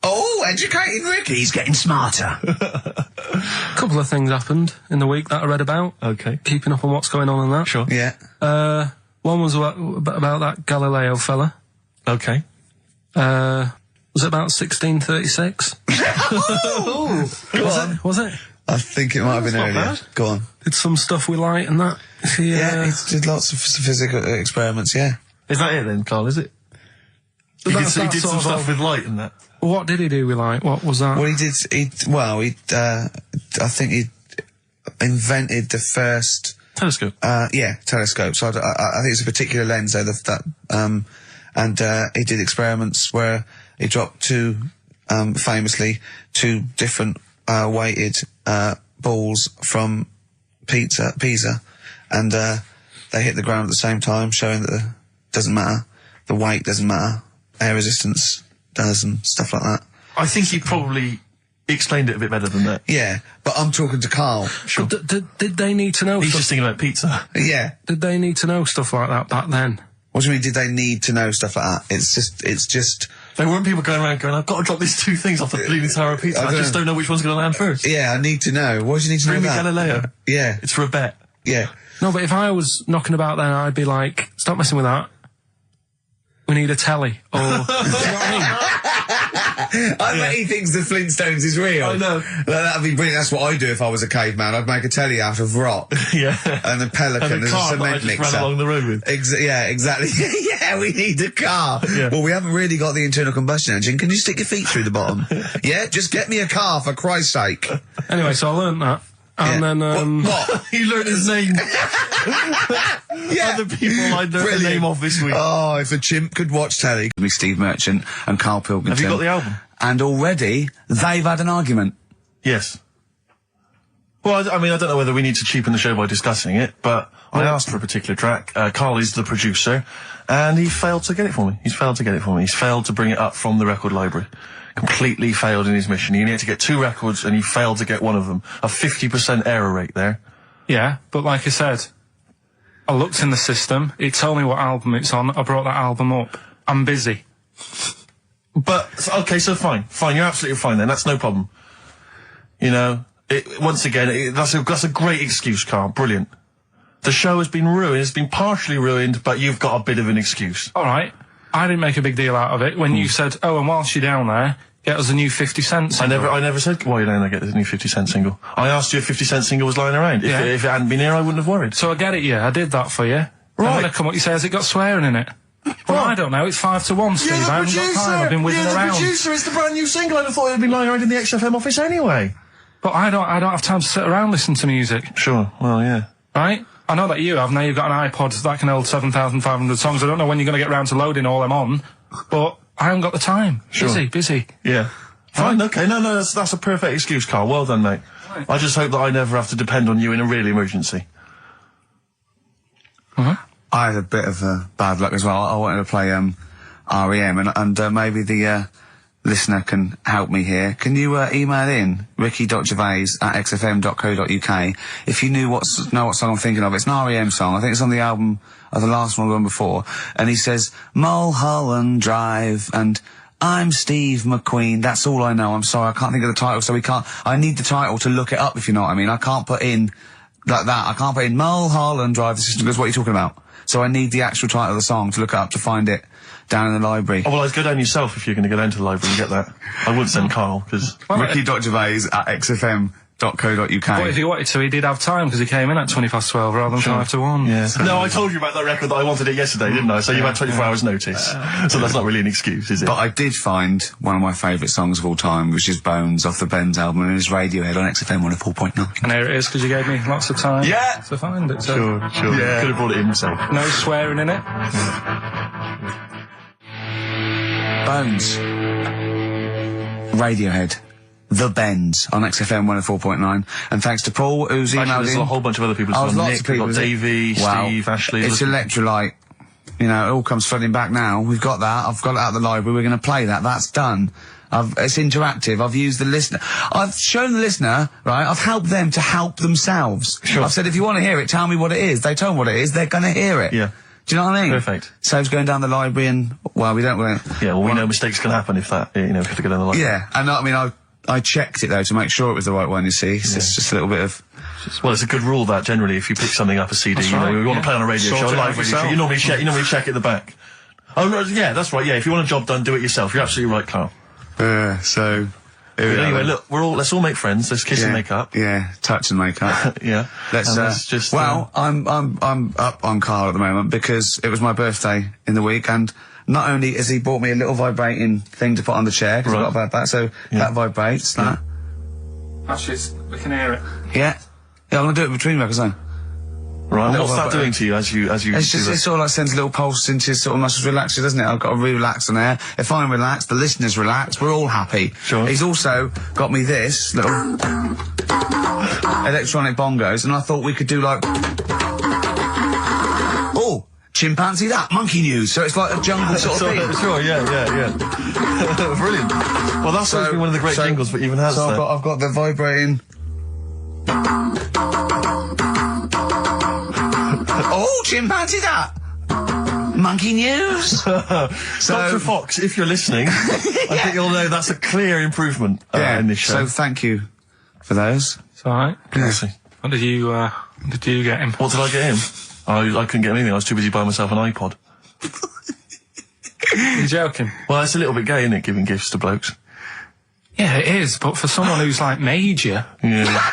Oh, Educating Ricky's getting smarter. A couple of things happened in the week that I read about. Okay. Keeping up on what's going on in that. Sure. Yeah. One was about that Galileo fella. Okay. Was it about 1636? Was it? I think it might have been earlier. Bad. Go on. Did some stuff with light and that. He did lots of physical experiments, yeah. Is that it then, Karl, is it? He did some stuff with light and that. What did he do with light? What was that? Well, I think invented the first Telescope. Telescope. So I think it's a particular lens though and he did experiments where he dropped famously two different weighted balls from Pisa, and they hit the ground at the same time, showing that doesn't matter, the weight doesn't matter, air resistance does, and stuff like that. I think he probably explained it a bit better than that. Yeah, but I'm talking to Karl. Sure. Did they need to know? He's just thinking about pizza. Yeah. Did they need to know stuff like that back then? What do you mean? Did they need to know stuff like that? It's just. There weren't people going around going, I've got to drop these two things off the bleeding tower of pizza. I just don't know which one's going to land first. Yeah, I need to know. What do you need to know Bring me about? Galileo. Yeah. It's for a bet. Yeah. No, but if I was knocking about then, I'd be like, stop messing with that. We need a telly. Or, you know what I mean? I bet he thinks the Flintstones is real. I know. That'd be brilliant. That's what I'd do if I was a caveman. I'd make a telly out of rock. Yeah. And a pelican And a as car a that I cement just mixer. ran along the road with. Yeah, exactly. Yeah, we need a car. Yeah. Well, we haven't really got the internal combustion engine. Can you stick your feet through the bottom? Yeah, just get me a car, for Christ's sake. Anyway, so I learned that. And then, What? He learned his name. Yeah. Other people I learned the Brilliant. name of this week. Oh, if a chimp could watch telly. Me, Steve Merchant and Karl Pilkington. Have you got the album? And already, they've had an argument. Yes. Well, I mean, I don't know whether we need to cheapen the show by discussing it, but I asked for a particular track. Karl is the producer, and he failed to get it for me. He's failed to get it for me. He's failed to bring it up from the record library. Completely failed in his mission. He needed to get 2 records, and he failed to get one of them. A 50% error rate there. yeah, but like I said, I looked in the system. It told me what album it's on. I brought that album up. I'm busy. But, okay, so fine. Fine, you're absolutely fine then. That's no problem. You know, once again, that's a great excuse, Karl. Brilliant. The show has been ruined. It's been partially ruined, but you've got a bit of an excuse. All right. I didn't make a big deal out of it when you said, oh, and whilst you're down there, get us a new 50 Cent single. I never said, why you don't get the new 50 Cent single. I asked you if 50 Cent single was lying around. Yeah. If it hadn't been here, I wouldn't have worried. So I get it, yeah. I did that for you. Right. And then I come up, you say, has it got swearing in it? Well, I don't know. It's 5 to 1, Steve. I haven't got time. I've been whizzing You're around. the producer. It's the brand new single. I'd have thought it had been lying around in the XFM office anyway. But I don't have time to sit around listening to music. Sure. Well, yeah. Right? I know that you have. Now you've got an iPod that can hold 7,500 songs. I don't know when you're going to get round to loading all them on, but I haven't got the time. Sure. Busy. Yeah. Fine, okay. No, that's a perfect excuse, Karl. Well done, mate. Right. I just hope that I never have to depend on you in a real emergency. I had a bit of bad luck as well. I wanted to play REM, and maybe the listener can help me here. Can you email in ricky.gervais@xfm.co.uk if you know what song I'm thinking of? It's an REM song. I think it's on the album of the last one before. And he says Mulholland Drive and I'm Steve McQueen. That's all I know. I'm sorry, I can't think of the title, so I need the title to look it up, if you know what I mean. I can't put in like that. I can't put in Mulholland Drive. The system goes, what are you talking about? So I need the actual title of the song to look up to find it down in the library. Oh, well, I'd go down yourself if you're going to go down to the library and get that. I wouldn't send Karl, because... ricky.gervais@xfm.co.uk. But if he wanted to, he did have time because he came in at 12:20 rather than 5 to 1. Yeah. So. No, I told you about that record that I wanted it yesterday, didn't I? So you had 24 hours notice. So that's not really an excuse, is it? But I did find one of my favourite songs of all time, which is Bones off the Bends album, and it's Radiohead on XFM 104.9. And there it is, because you gave me lots of time to find it. So. Sure. Yeah. Could have brought it in himself. No swearing in it. Bones. Radiohead. The Bends on XFM 104.9. And thanks to Paul, who's Actually, emailed there's in. a whole bunch of other people. Oh, Nick, lots of people. we've got Davey, Wow. Steve, Ashley. It's Electrolyte. You know, it all comes flooding back now. We've got that. I've got it out of the library. We're going to play that. That's done. It's interactive. I've used the listener. I've shown the listener, right? I've helped them to help themselves. Sure. I've said, if you want to hear it, tell me what it is. They tell me what it is. They're going to hear it. Yeah. Do you know what I mean? Perfect. Saves going down the library and, well, we don't want to... Yeah, well, we know mistakes can happen if that, you know, if you go down the line. Yeah. And I mean, I checked it though to make sure it was the right one, you see. So it's just a little bit of... Well, it's a good rule that generally if you pick something up a CD, That's you know, right, we want yeah. to play on a radio Sort show, a it live out radio show, yourself. you normally check at the back. Oh, no, yeah, that's right, yeah, if you want a job done, do it yourself. You're absolutely right, Karl. so... But anyway, look, let's all make friends, let's kiss and make up. Yeah, touch and make up. Yeah. Let's just... Well, I'm up on Karl at the moment because it was my birthday in the week, and not only has he bought me a little vibrating thing to put on the chair, because I got about that, so that vibrates, that. Actually, we can hear it. Yeah. Yeah, I'm gonna do it between records now. Right, and little what's that vibrator. doing to you as you It's do just, that? it sort of like sends a little pulse into your sort of muscles, relax you, doesn't it? I've got to relax on air. If I'm relaxed, the listeners relax, we're all happy. Sure. He's also got me this little electronic bongos, and I thought we could do like, oh, chimpanzee that, monkey news. So it's like a jungle sort of thing. Sure, yeah. Brilliant. Well, that's supposed to be one of the great jingles, but even has So that. I've got the vibrating. Oh, chimpanzee that! Monkey news! Dr. Fox, if you're listening, I think you'll know that's a clear improvement in this show. So thank you for those. It's alright. Seriously. What did you get him? What did I get him? I couldn't get him anything. I was too busy buying myself an iPod. You're joking? Well, it's a little bit gay, isn't it, giving gifts to blokes? Yeah, it is, but for someone who's like major... Yeah.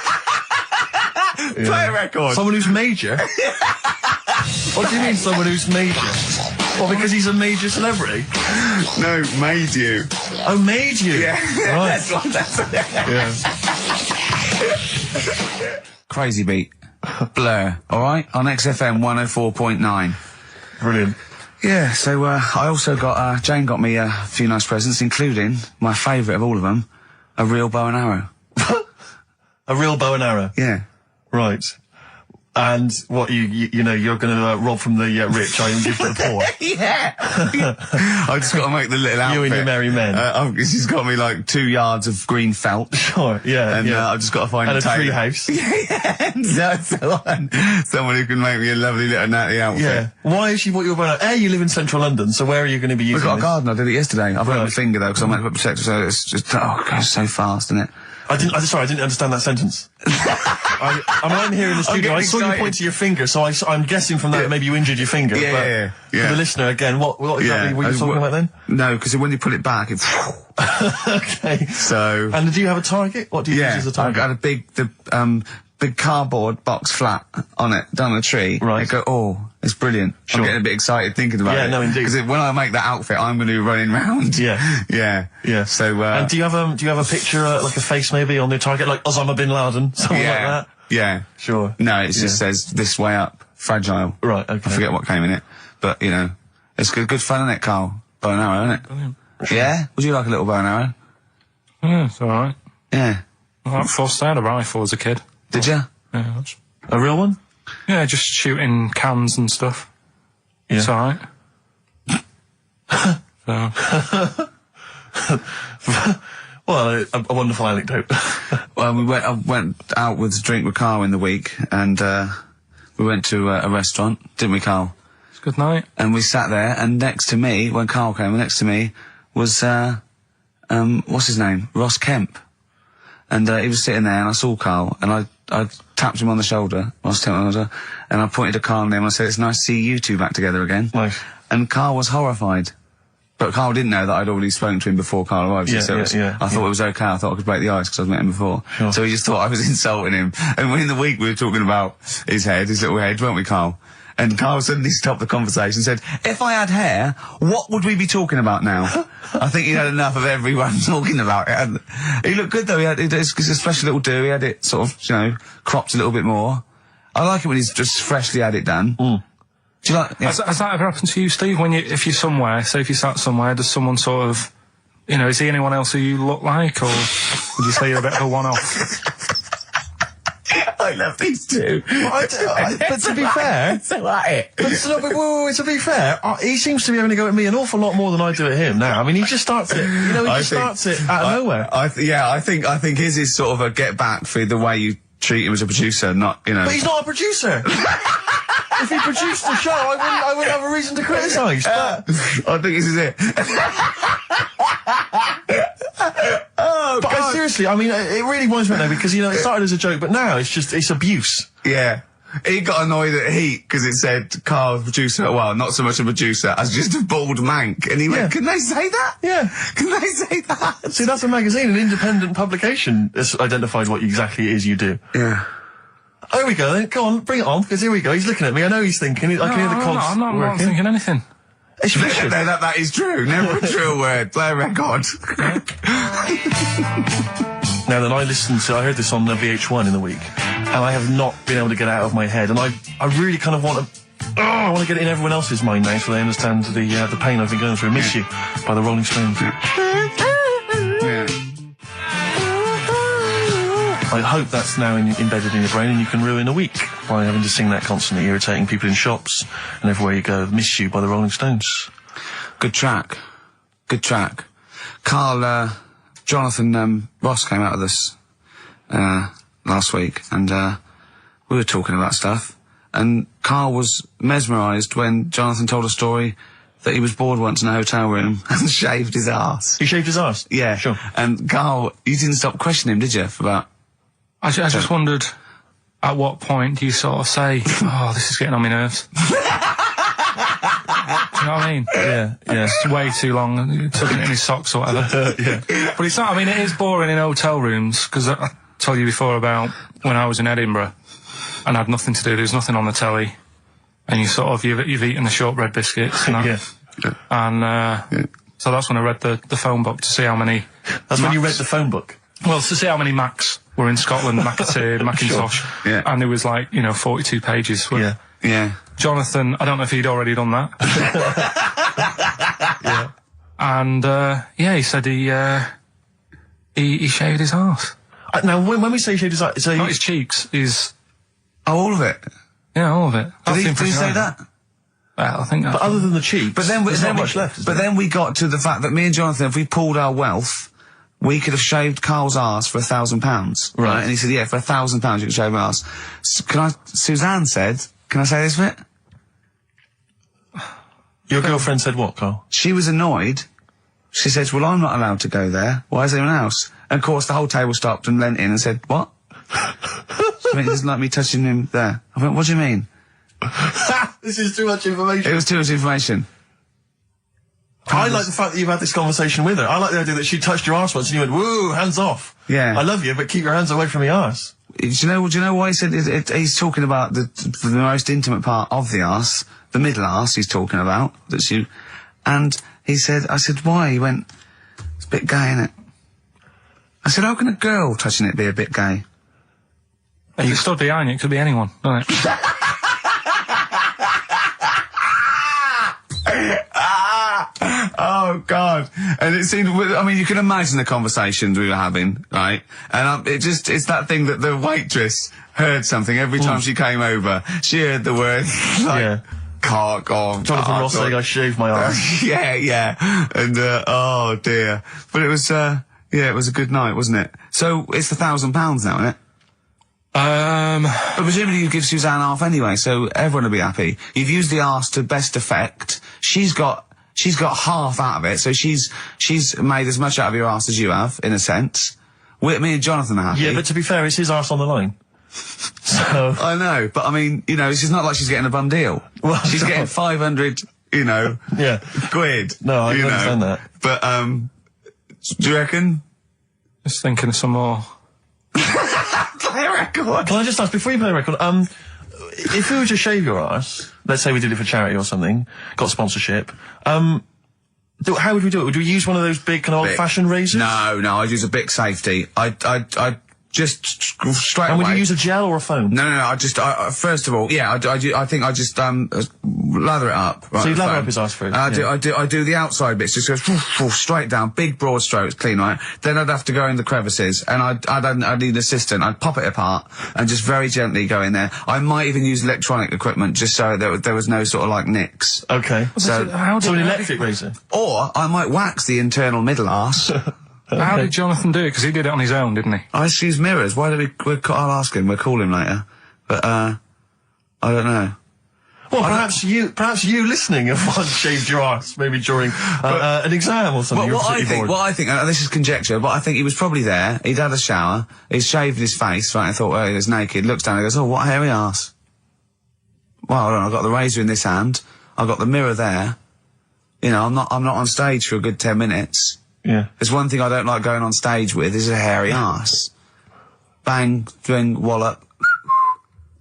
Play a record. Someone who's major? What do you mean, someone who's major? Well, because he's a major celebrity? No, made you. Oh, made you? Yeah. Right. That's Yeah. Crazy beat. Blur. Alright? On XFM 104.9. Brilliant. Yeah, so I also got, Jane got me a few nice presents, including my favourite of all of them, a real bow and arrow. A real bow and arrow? Yeah. Right. And what, you know, you're going to rob from the rich, and give to the poor? Yeah. I just got to make the little outfit. You and your merry men. She's got me like 2 yards of green felt. Sure, yeah. And yeah. I've just got to find and a tailor. tree house. Yeah. Someone who can make me a lovely little natty outfit. Yeah. Why is she what you're about? You live in central London, so where are you going to be using We've got a this? garden. I did it yesterday. I've got my finger though because I'm a protector, so it's just it goes so fast, isn't it? Sorry, I didn't understand that sentence. I'm here in the studio. I saw you excited. point to your finger, so I'm guessing from that maybe you injured your finger. Yeah. For the listener, again, what exactly were you talking about then? No, because when you put it back, it's Okay. so. And do you have a target? What do you use as a I've target? got a big cardboard box flat on it, down a tree. Right. I go, oh, it's brilliant. Sure. I'm getting a bit excited thinking about it. Yeah, no, indeed. Because when I make that outfit, I'm going to be running round. Yeah. Yeah. So, and do you have a picture, like a face maybe on the target, like Osama bin Laden, something like that? Yeah. Sure. No, it just says this way up, fragile. Right, okay. I forget what came in it. But, you know, it's good fun, isn't it, Karl? Bow and arrow, isn't it? Brilliant. Yeah? Would you like a little bow and arrow? Yeah, it's alright. Yeah. I forced out a rifle as a kid. Did you? Yeah, that's... A real one? Yeah, just shooting cans and stuff. Yeah. It's alright. So... Well, a wonderful anecdote. Well, I went out with a drink with Karl in the week, and we went to a restaurant, didn't we, Karl? It's a good night. And we sat there, and next to me, when Karl came, next to me was what's his name? Ross Kemp. And he was sitting there, and I saw Karl, and I tapped him on the shoulder, Ross Kemp on the shoulder, and I pointed to Karl and him, and I said, "It's nice to see you two back together again." Nice. And Karl was horrified. But Karl didn't know that I'd already spoken to him before Karl arrived. Yeah, so yeah, I thought yeah. it was okay. I thought I could break the ice because I'd met him before. Sure. So he just thought I was insulting him. And in the week we were talking about his little head, weren't we, Karl? And Karl suddenly stopped the conversation and said, "If I had hair, what would we be talking about now?" I think he had enough of everyone talking about it. And he looked good though. It's a special little do. He had it sort of, cropped a little bit more. I like it when he's just freshly had it done. Mm. Do you like? Yeah. Has that ever happened to you, Steve? If you're somewhere, say if you sat somewhere, does someone sort of, is he anyone else who you look like, or would you say you're a bit of a one-off? I love these two. But to be fair, so at it. To be fair, he seems to be having to go at me an awful lot more than I do at him now. I mean, he just starts it. Starts it out of nowhere. I think his is sort of a get back for the way you treat him as a producer, not. But he's not a producer. If he produced the show, I wouldn't have a reason to criticise. But I think this is it. Oh, but God. seriously, I mean, it really winds me up now because it started as a joke, but now it's abuse. Yeah. He got annoyed at Heat because it said Karl, producer, well, not so much a producer as just a bald mank. And he went, "Can they say that? Yeah. Can they say that?" See, that's a magazine, an independent publication that's identified what exactly it is you do. Yeah. There we go then. Go on, bring it on, because here we go. He's looking at me. I know he's thinking. I can hear the cogs I'm not working. thinking anything. It's vicious. No, that is true. Never a true word. Play a record. Now then, I heard this on VH1 in the week. and I have not been able to get it out of my head. And I really kind of want to. Oh, I want to get it in everyone else's mind now, so they understand the pain I've been going through. Miss You by the Rolling Stones. Yeah. I hope that's now embedded in your brain, and you can ruin a week by having to sing that constantly, irritating people in shops and everywhere you go. Miss You by the Rolling Stones. Good track. Good track. Karl, Jonathan Ross came out with us last week, and we were talking about stuff. And Karl was mesmerised when Jonathan told a story that he was bored once in a hotel room and shaved his arse. He shaved his arse? Yeah. Sure. And Karl, you didn't stop questioning him, did you, for about... I just wondered, at what point do you sort of say, oh, this is getting on my nerves? Do you know what I mean? Yeah. It's way too long, tugging it in his socks or whatever. Yeah. But it's not, I mean, it is boring in hotel rooms, because I told you before about when I was in Edinburgh and I had nothing to do, there was nothing on the telly, and you've eaten the shortbread biscuits and that. Yeah. And so that's when I read the phone book to see how many... That's when you read the phone book? Well, to see how many Macs were in Scotland, McAteer, Macintosh, Yeah. and there was 42 pages. Yeah. Jonathan, I don't know if he'd already done that. Yeah. And, he said he shaved his arse. Now, when we say shaved his arse... Not his cheeks, his... Oh, all of it? Yeah, all of it. Did he say that? Well, I think that's... But other than the cheeks, But then, there's not much left, is But there? then we got to the fact that me and Jonathan, if we pooled our wealth, we could have shaved Karl's arse for £1,000. Right. And he said, yeah, for £1,000 you can shave my arse. Suzanne said, can I say this bit? Your girlfriend said what, Karl? She was annoyed. She said, well, I'm not allowed to go there. Why is anyone else? And of course, the whole table stopped and leant in and said, what? I mean, he doesn't like me touching him there. I went, what do you mean? This is too much information. It was too much information. I like the fact that you've had this conversation with her. I like the idea that she touched your arse once and you went, woo, hands off. Yeah. I love you, but keep your hands away from the arse. Do you know why he said he's talking about the most intimate part of the arse, the middle arse he's talking about, and he said, I said, why? He went, it's a bit gay, innit? I said, how can a girl touching it be a bit gay? You stood behind it, it could be anyone, doesn't it? Oh, God. And it seemed, I mean, you can imagine the conversations we were having, right? And it's that thing that the waitress heard something every time she came over. She heard the word, Yeah. cock on. Jonathan Ross saying I shaved my arse. Yeah. And, oh dear. But it was, it was a good night, wasn't it? So it's the £1,000 now, isn't it? But presumably you give Suzanne half anyway, so everyone will be happy. You've used the arse to best effect. She's got half out of it, so she's made as much out of your arse as you have, in a sense. Me and Jonathan are happy. Yeah, but to be fair, it's his arse on the line. So... I know, but I mean, it's not like she's getting a bum deal. Well, she's getting 500, Yeah. quid. No, I understand that. But, do you reckon? Just thinking of some more. Play a record. Can I just ask, before you play the record, if we were to shave your arse, let's say we did it for charity or something, got sponsorship, how would we do it? Would we use one of those big kind of old-fashioned razors? No, I'd use a Bic safety. I'd just straight away. And would you use a gel or a foam? No, I first of all, yeah, I think I just, lather it up. Right, So you lather foam. up his arse first? I do the outside bits, just goes straight down, big broad strokes, clean, right? Then I'd have to go in the crevices, and I'd need an assistant. I'd pop it apart, and just very gently go in there. I might even use electronic equipment, just so there was no sort of like nicks. Okay. So an electric razor? Or I might wax the internal middle arse. How did Jonathan do it? Because he did it on his own, didn't he? I just use mirrors. Why don't I'll ask him. We'll call him later. But, I don't know. Well, perhaps you listening have once shaved your arse, maybe during an exam or something. What I think, and this is conjecture, but I think he was probably there, he'd had a shower, he'd shaved his face, right, and thought, well, he was naked, looks down and goes, oh, what a hairy arse. Well, hold on, I've got the razor in this hand, I've got the mirror there, I'm not on stage for a good 10 minutes. Yeah. There's one thing I don't like going on stage with is a hairy arse. Bang, drink, wallop,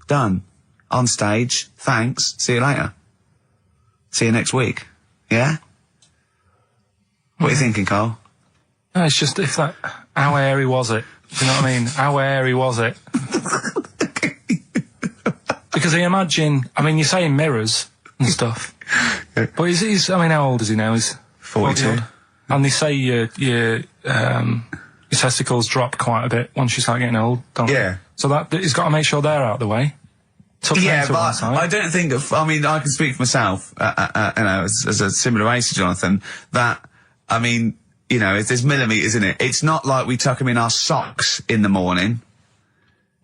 done. On stage, thanks, see you later. See you next week. Yeah? What are you thinking, Karl? No, it's just how hairy was it? Do you know what I mean? How hairy was it? Because I imagine, I mean, you're saying mirrors and stuff, but he's, I mean, how old is he now? He's 42. And they say your testicles drop quite a bit once you start getting old, don't Yeah. they? So that he's got to make sure they're out of the way. Tuck them Yeah, to one but side. I don't think. I mean, I can speak for myself. As a similar age to Jonathan, that I mean, there's millimeters in it. It's not like we tuck them in our socks in the morning.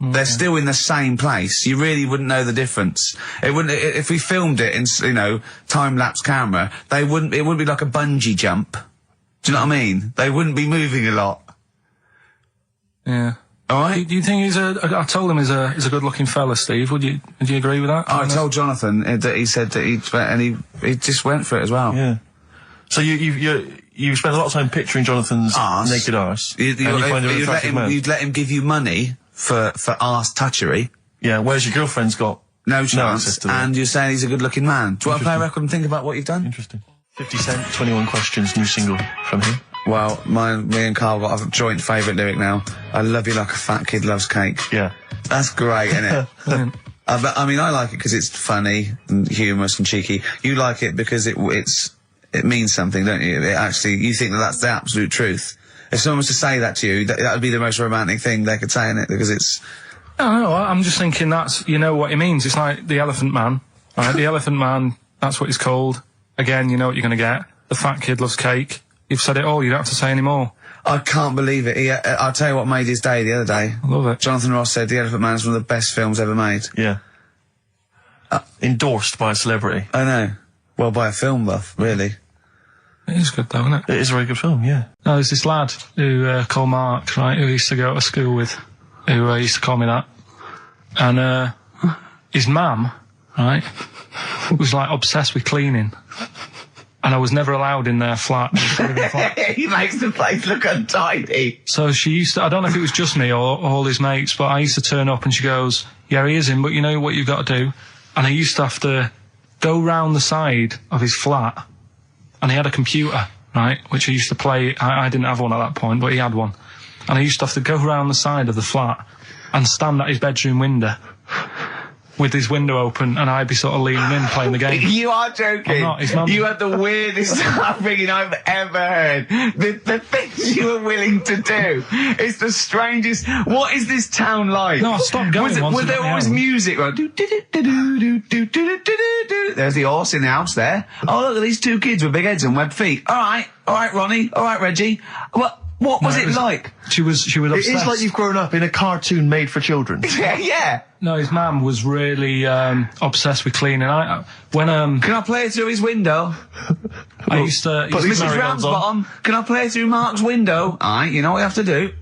They're still in the same place. You really wouldn't know the difference. It wouldn't if we filmed it in time lapse camera. It wouldn't be like a bungee jump. Do you know what I mean? They wouldn't be moving a lot. Yeah. All right. Do you think I told him he's a good-looking fella, Steve. Would you agree with that? I told Jonathan that he said that he just went for it as well. Yeah. So you spent a lot of time picturing Jonathan's Arse. naked arse. And you find him an attractive man. You'd let him give you money for arse touchery. Yeah, whereas your girlfriend's got No access chance. to that. And you're saying he's a good-looking man. Do you want to play a record and think about what you've done? Interesting. 50 Cent, 21 Questions, new single from him. Well, me and Karl got a joint favourite lyric now. I love you like a fat kid loves cake. Yeah. That's great, isn't it? But, I mean, I like it because it's funny and humorous and cheeky. You like it because it means something, don't you? You think that's the absolute truth. If someone was to say that to you, that would be the most romantic thing they could say, innit? Because it's... No, I'm just thinking you know what it means. It's like the Elephant Man, right? The Elephant Man, that's what he's called. Again, you know what you're going to get. The fat kid loves cake. You've said it all, you don't have to say any more. I can't believe it. I'll tell you what made his day the other day. I love it. Jonathan Ross said The Elephant Man is one of the best films ever made. Yeah. Endorsed by a celebrity. I know. Well, by a film buff, really. It is good though, isn't it? It is a very good film, yeah. No, there's this lad who called Mark, right, who I used to go to school with, who used to call me that. And his mum, right, was like obsessed with cleaning. And I was never allowed in their flat. He makes the place look untidy. So she used to, I don't know if it was just me or all his mates, but I used to turn up and she goes, yeah, he is in, but you know what you've got to do? And I used to have to go round the side of his flat, and he had a computer, right, which I used to play. I didn't have one at that point, but he had one. And I used to have to go round the side of the flat and stand at his bedroom window with his window open, and I'd be sort of leaning in playing the game. You are joking. I'm not, his mum. You had the weirdest upbringing I've ever heard. The things you were willing to do. It's the strangest. What is this town like? No, I stopped going once. Was there always music? Right? There's the horse in the house there. Oh, look at these two kids with big heads and webbed feet. All right, Ronnie. All right, Reggie. What was it like? She was obsessed. It is like you've grown up in a cartoon made for children. Yeah. No, his mum was really obsessed with cleaning. Can I play it through his window? I used to... Mrs. Ramsbottom, can I play through Mark's window? Aye, you know what you have to do.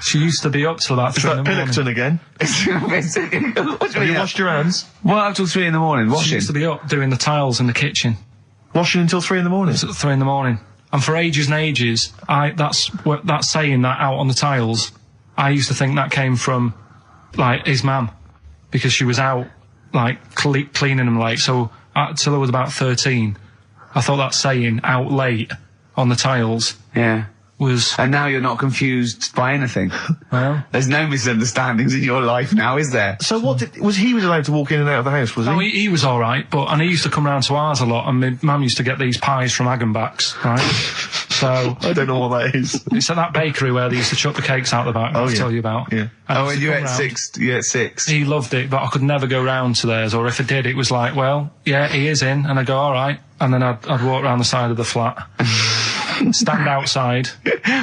She used to be up till about 3 in the morning. Pilkington again. Have you washed your hands? What, up till 3 in the morning? She Washing? used to be up doing the tiles in the kitchen. Washing until 3 in the morning? It's at 3 in the morning. And for ages and ages, that's saying that out on the tiles, I used to think that came from, like, his mum. Because she was out, like, cleaning them late. So, till I was about 13, I thought that saying, out late, on the tiles, Yeah. was... And now you're not confused by anything. Well... There's no misunderstandings in your life now, is there? So he was allowed to walk in and out of the house, was he? No, he was all right, and he used to come round to ours a lot, and my mum used to get these pies from Hagenbach's, right? So... I don't know what that is. It's at that bakery where they used to chuck the cakes out the back, I'll tell you about. Yeah. And you ate six. He loved it, but I could never go round to theirs, or if I did, it was like, well, yeah, he is in, and I'd go, all right, and then I'd walk round the side of the flat. Stand outside.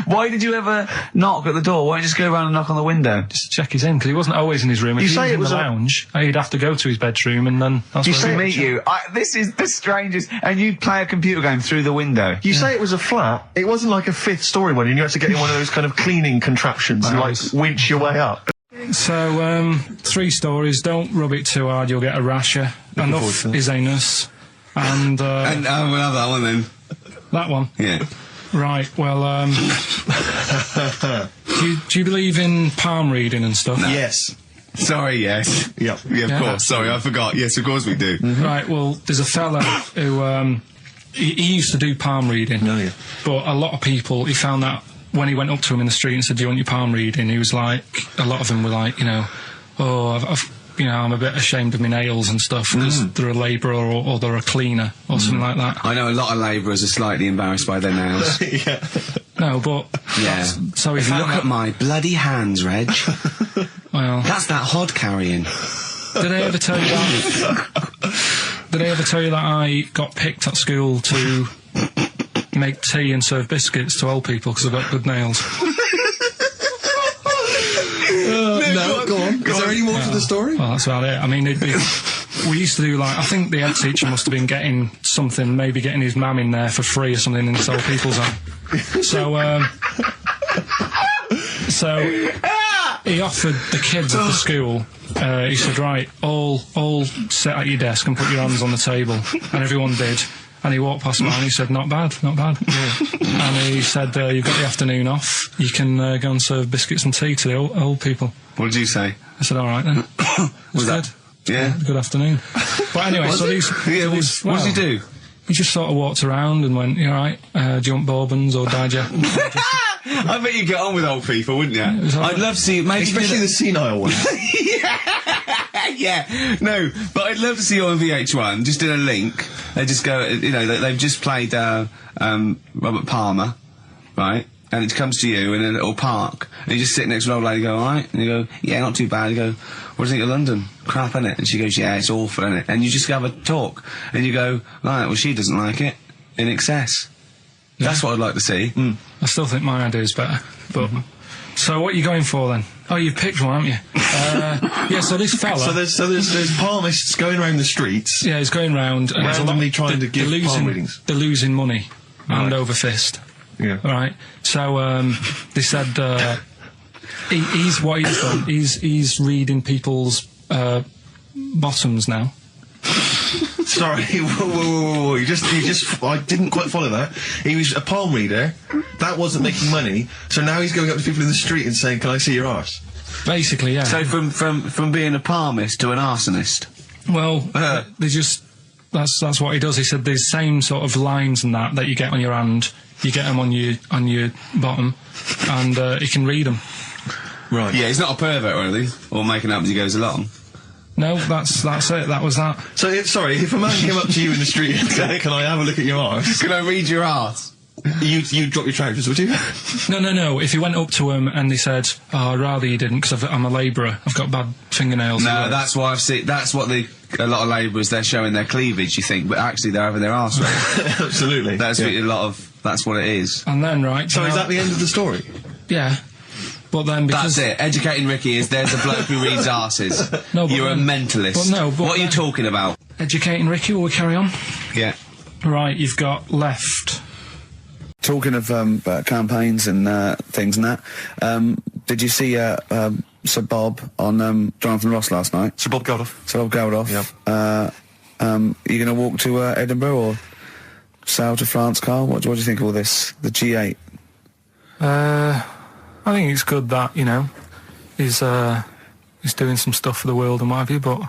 Why did you ever knock at the door? Why don't you just go around and knock on the window? Just to check he's in, because he wasn't always in his room. If he was in the lounge, he'd have to go to his bedroom, and then that's You say meet you. This is the strangest. And you'd play a computer game through the window. You say it was a flat. It wasn't like a 5th story one, and you had to get in one of those kind of cleaning contraptions and like winch your way up. So 3 stories. Don't rub it too hard; you'll get a rasher. Enough is anus. And we'll have that one then. That one. Yeah. Right, well, do you believe in palm reading and stuff? No. Yes. Sorry, yes. Yep. Yeah, of course. Sorry, I forgot. Yes, of course we do. Mm-hmm. Right, well, there's a fella who, he used to do palm reading. Oh, yeah. But a lot of people, he found that when he went up to him in the street and said, do you want your palm reading? He was like, a lot of them were like, you know, oh, I've you know, I'm a bit ashamed of my nails and stuff because they're a labourer or they're a cleaner or something like that. I know a lot of labourers are slightly embarrassed by their nails. Yeah. No, but Yeah. so If you look at my bloody hands, Reg, well, that's that hod carrying. did I ever tell you that? Did I ever tell you that I got picked at school to make tea and serve biscuits to old people because I've got good nails? No, go on. Is there any more to the story? Well, that's about it. I mean, we used to do like, I think the head teacher must have been getting something, maybe getting his mum in there for free or something in this old people's home. So he offered the kids at the school, he said, right, all sit at your desk and put your hands on the table. And everyone did. And he walked past mine and he said, not bad. And he said, you've got the afternoon off. You can go and serve biscuits and tea to the old people. What did you say? I said, all right then. Was that? Yeah. Good afternoon. But anyway, so these... Yeah, what did he do? He just sort of walked around and went, you all right? Do you want bourbons or digest? I bet you get on with old people, wouldn't you? I'd love to see... Maybe Especially the senile ones. Yeah, no, but I'd love to see you on VH1, just in a link. They just go, you know, they've just played Robert Palmer, right? And it comes to you in a little park, and you just sit next to an old lady and go, all right? And you go, yeah, not too bad. You go, what do you think of London? Crap, innit? And she goes, yeah, it's awful, innit? And you just have a talk, and you go, right, well, she doesn't like it. In excess. Yeah. That's what I'd like to see. I still think my idea is better, but... So what are you going for then? Oh, you've picked one, haven't you? Yeah, so this fella... So there's palmists going around the streets. Yeah, he's going round... and randomly trying to give palm readings. They're losing money, hand over fist. Yeah. Right? So, they said, what he's done, he's reading people's, bottoms now. Sorry, whoa. You just, I didn't quite follow that. He was a palm reader. That wasn't making money. So now he's going up to people in the street and saying, can I see your arse? Basically, yeah. So from being a palmist to an arsonist. Well, they just, that's what he does. He said these same sort of lines and that you get on your hand, you get them on your bottom, and he can read them. Right. Yeah, he's not a pervert or anything, or making up as he goes along. No, that's it. That was that. So, sorry, if a man came up to you in the street and said, can I have a look at your arse? Can I read your arse? You'd drop your trousers, would you? No. If he went up to him and he said, oh, I'd rather you didn't because I'm a labourer. I've got bad fingernails. No, that's why I've seen. That's what a lot of labourers, they're showing their cleavage, you think, but actually they're having their arse read. Absolutely. That's what it is. And then, right. So is that the end of the story? Yeah. But then because... That's it. Educating Ricky is there's a bloke who reads arses. No, you're a mentalist. What are you talking about? Educating Ricky, will we carry on? Yeah. Right, you've got left. Talking of campaigns and things and that, did you see Sir Bob on Jonathan Ross last night? Sir Bob Geldof. Sir Bob Geldof. Yeah. Are you going to walk to Edinburgh or sail to France, Karl? What do you think of all this? The G8? I think it's good that, you know, he's doing some stuff for the world and what have you, but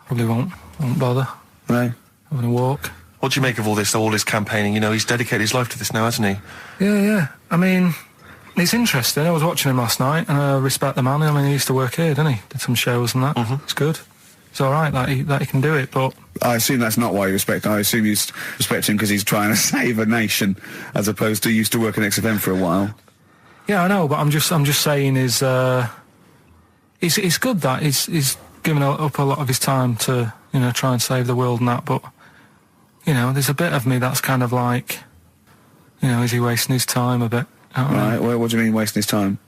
probably won't bother. No. Having a walk. What do you make of all this campaigning? You know, he's dedicated his life to this now, hasn't he? Yeah. I mean, it's interesting. I was watching him last night, and I respect the man. I mean, he used to work here, didn't he? Did some shows and that. It's good. It's all right that he can do it, but... I assume that's not why you respect him. I assume you respect him because he's trying to save a nation, as opposed to he used to work in XFM for a while. Yeah, I know, but I'm just saying it's good that he's given up a lot of his time to, you know, try and save the world and that, but, you know, there's a bit of me that's kind of like, you know, is he wasting his time a bit? Right, well, what do you mean wasting his time?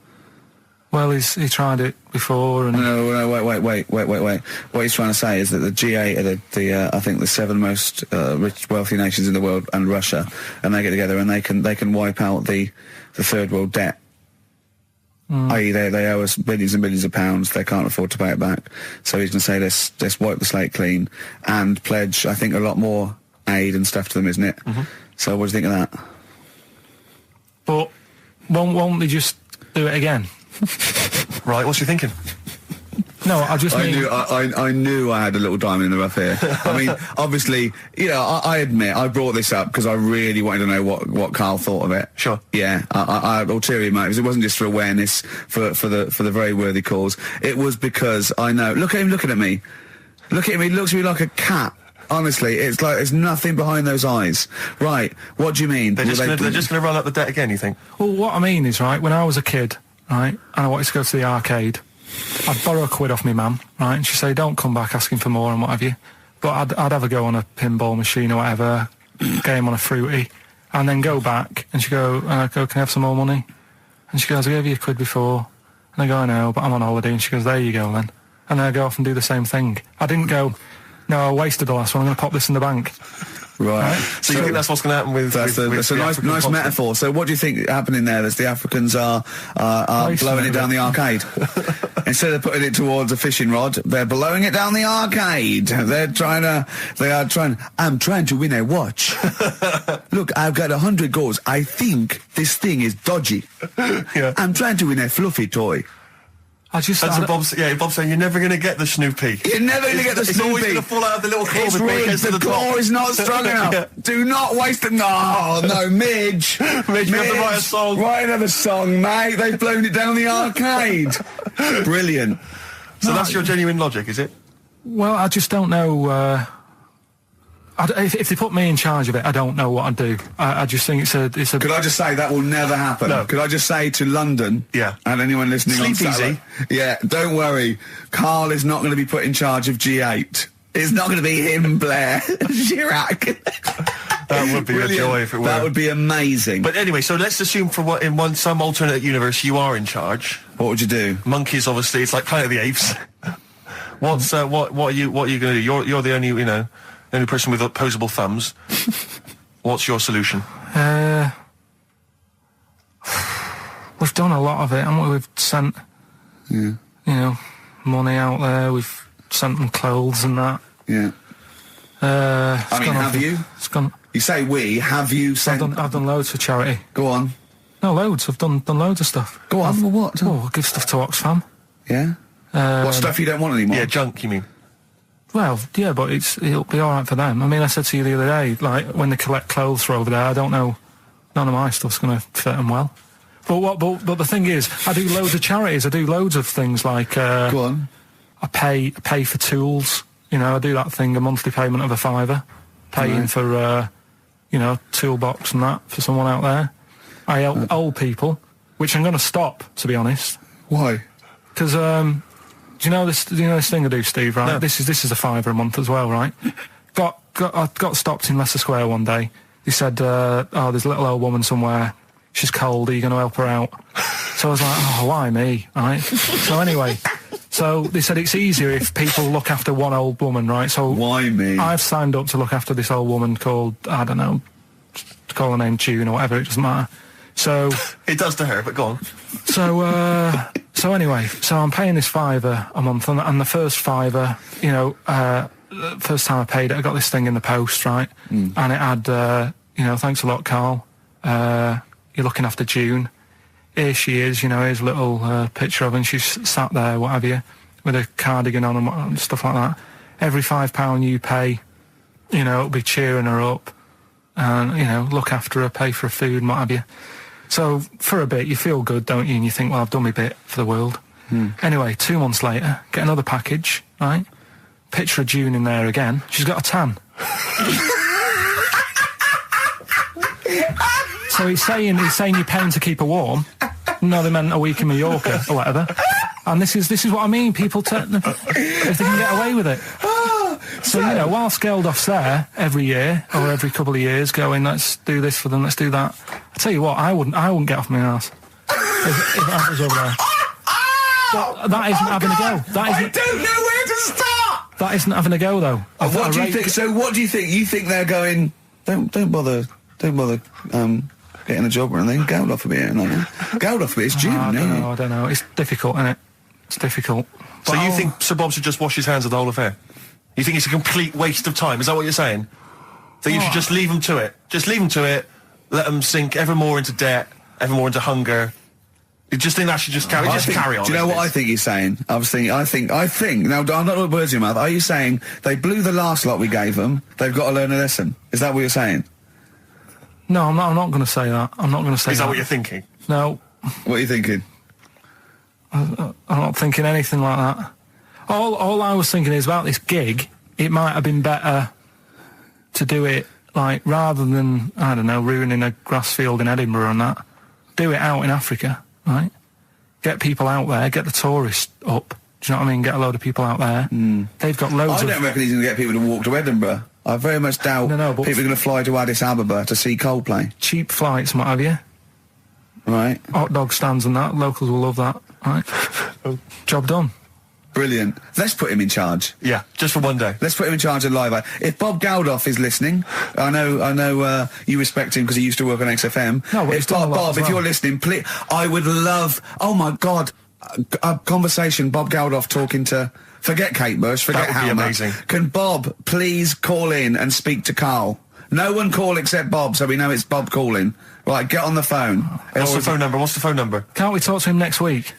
Well, he tried it before and... No, wait. What he's trying to say is that the G8 are I think the 7 most rich, wealthy nations in the world, and Russia, and they get together and they can wipe out the third world debt. I.e. they owe us billions and billions of pounds, they can't afford to pay it back. So he's going to say, let's wipe the slate clean and pledge, I think, a lot more aid and stuff to them, isn't it? So what do you think of that? But won't they just do it again? Right, what's you thinking? No, I just mean... I knew I had a little diamond in the rough here. I mean, obviously, you know, I admit I brought this up because I really wanted to know what Karl thought of it. Sure. Yeah, I had ulterior motives. It wasn't just for awareness, for the very worthy cause. It was because I know. Look at him looking at me. Look at him. He looks at me like a cat. Honestly, it's like there's nothing behind those eyes. Right? What do you mean? They're just going to run up the debt again, you think? Well, what I mean is, right, when I was a kid, right, and I wanted to go to the arcade, I'd borrow £1 off my mum, right, and she'd say, don't come back asking for more and what have you. But I'd have a go on a pinball machine or whatever, game on a fruity, and then go back, and she'd go, can I have some more money? And she goes, I gave you £1 before. And I go, I know, but I'm on holiday. And she goes, there you go then. And then I go off and do the same thing. I didn't go, no, I wasted the last one, I'm going to pop this in the bank. Right. So you think that's what's going to happen with... That's a nice metaphor. So what do you think happening there? That the Africans are blowing it down the arcade. Instead of putting it towards a fishing rod, they're blowing it down the arcade. I'm trying to win a watch. Look, I've got 100 goals. I think this thing is dodgy. Yeah. I'm trying to win a fluffy toy. That's what Bob's saying, you're never going to get the Snoopy. You're never going to get the Snoopy. It's always going to fall out of the little claw It's before it rigged. gets to The the claw top. is not strong enough. Yeah. Do not waste it. No, Midge. Midge, you have to write a song. Write another song, mate. They've blown it down the arcade. Brilliant. So that's your genuine logic, is it? Well, I just don't know... if they put me in charge of it, I don't know what I'd do. I just think it's a... Could I just say that will never happen? No. Could I just say to London, yeah, and anyone listening Sleep on Saturday, easy. Yeah, don't worry. Karl is not going to be put in charge of G8. It's not going to be him, Blair Chirac. That would be Brilliant. a joy if it were. That would be amazing. But anyway, so let's assume in some alternate universe you are in charge. What would you do? Monkeys, obviously, it's like Planet of the Apes. What are you going to do? You're the only person with opposable thumbs. What's your solution? We've done a lot of it, haven't we? We've sent, money out there. We've sent them clothes and that. Yeah. Have you? It's gone. You say we. Have you sent? I've done loads for charity. Go on. No, loads. I've done loads of stuff. Go on. For what? Oh, I give stuff to Oxfam. Yeah. What stuff you don't want anymore? Yeah, junk. You mean? Well, yeah, but it'll be all right for them. I mean, I said to you the other day, like when they collect clothes for over there, I don't know, none of my stuff's going to fit them well. But the thing is, I do loads of charities. I do loads of things like Go on. I pay for tools. I do that thing, a monthly payment of £5, paying for toolbox and that for someone out there. I help old people, which I'm going to stop, to be honest. Why? Because do you know this thing I do, Steve? Right, no. this is a £5 a month as well, right? I got stopped in Leicester Square one day. He said, there's a little old woman somewhere. She's cold. Are you going to help her out? So I was like, oh, why me? Right. So anyway, so they said it's easier if people look after one old woman, right? So why me? I've signed up to look after this old woman called, I don't know, to call her name June or whatever. It doesn't matter. So it does to her, but go on. So anyway, so I'm paying this £5 a month, and the first £5, first time I paid it, I got this thing in the post, right? And it had, thanks a lot, Karl. You're looking after June. Here she is, here's a little picture of her, and she's sat there, what have you, with a cardigan on and stuff like that. Every £5 you pay, it'll be cheering her up, and, look after her, pay for her food and what have you. So, for a bit, you feel good, don't you? And you think, well, I've done my bit for the world. Anyway, 2 months later, get another package, right? Picture of June in there again. She's got a tan. So he's saying you're paying to keep her warm. No, they meant a week in Mallorca or whatever. And this is what I mean. People if they can get away with it. So, whilst Geldof's there every year or every couple of years going, let's do this for them, let's do that. I tell you what, I wouldn't get off my arse if I was over there. But that isn't having a go. I don't know where to start. That isn't having a go, though. What do you think? So what do you think? You think they're going, don't bother getting a job or anything. Geldof will be here, no? Geldof will be, it's June, I don't know. It's difficult, isn't it? It's difficult. So you think Sir Bob should just wash his hands of the whole affair? You think it's a complete waste of time? Is that what you're saying? That you should just leave them to it? Just leave them to it, let them sink ever more into debt, ever more into hunger, You just think that should just carry on? Do you know what I think he's saying? I think. Now, I'm not putting words in your mouth. Are you saying they blew the last lot we gave them? They've got to learn a lesson. Is that what you're saying? No, I'm not going to say that. I'm not going to say that. Is that what you're thinking? No. What are you thinking? I'm not thinking anything like that. All I was thinking is about this gig, it might have been better to do it, like, rather than, I don't know, ruining a grass field in Edinburgh and that. Do it out in Africa, right? Get people out there, get the tourists up. Do you know what I mean? Get a load of people out there. They've got loads I don't reckon he's going to get people to walk to Edinburgh. I very much doubt but people are going to fly to Addis Ababa to see Coldplay. Cheap flights and what have you. Right. Hot dog stands and that. Locals will love that, right? Job done. Brilliant. Let's put him in charge. Yeah, just for one day. Let's put him in charge of Live Aid. If Bob Geldof is listening, I know you respect him because he used to work on XFM. No, but if Bob, if you're listening, please, I would love, oh my God, a conversation, Bob Geldof talking to, forget Kate Bush, forget That would be Halma. amazing. Can Bob please call in and speak to Karl? No one call except Bob, so we know it's Bob calling. Right, get on the phone. What's the phone number? Can't we talk to him next week?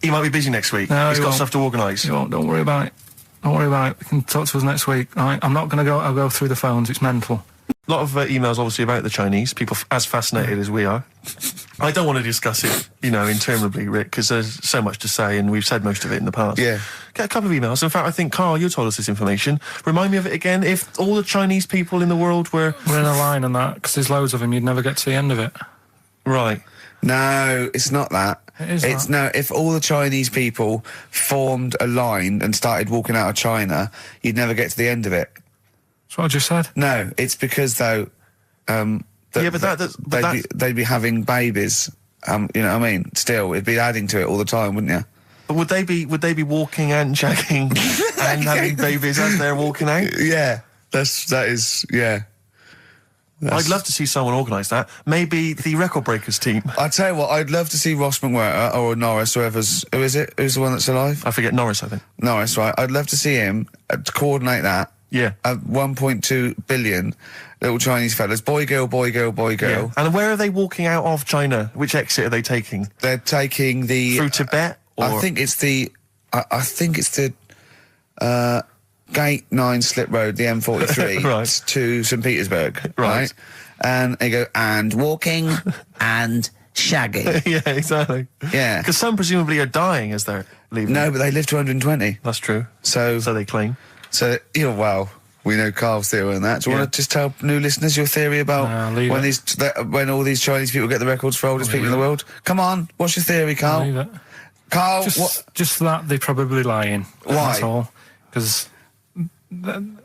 He might be busy next week. No, He's he got won't. stuff to organise. Don't worry about it. Don't worry about it. We can talk to us next week. Right? I'm not going to go. I'll go through the phones. It's mental. A lot of emails, obviously, about the Chinese. People as fascinated as we are. I don't want to discuss it, interminably, Rick, because there's so much to say, and we've said most of it in the past. Yeah. Get a couple of emails. In fact, I think, Karl, you told us this information. Remind me of it again. If all the Chinese people in the world were... We're in a line on that, because there's loads of them. You'd never get to the end of it. Right. No, it's not that. It is It's that. no, if all the Chinese people formed a line and started walking out of China, you'd never get to the end of it. That's what I just said. No, it's because, though, they'd be having babies. You know what I mean? Still, it'd be adding to it all the time, wouldn't you? But would they be walking and shagging and having babies as they're walking out? Yeah, that is, yeah. I'd love to see someone organise that. Maybe the Record Breakers team. I tell you what, I'd love to see Ross McWhirter or Norris, who is it? Who's the one that's alive? I forget Norris, I think. Norris, right? I'd love to see him to coordinate that. Yeah. 1.2 billion little Chinese fellas. Boy, girl, boy, girl, boy, girl. Yeah. And where are they walking out of China? Which exit are they taking? They're taking the... Through Tibet? Or? I think it's the... Gate 9 Slip Road, the M43, Right. to St. Petersburg, Right. And they go, and walking, and shagging. Yeah, exactly. Yeah. Because some presumably are dying as they're leaving. No, but they live to 120. That's true. So they claim. Well, we know Karl's theory on that. Do you want to just tell new listeners your theory about leave when all these Chinese people get the records for oldest people in the world? Come on, what's your theory, Karl? Leave it. Karl, Just that they're probably lying. Why? That's all. Because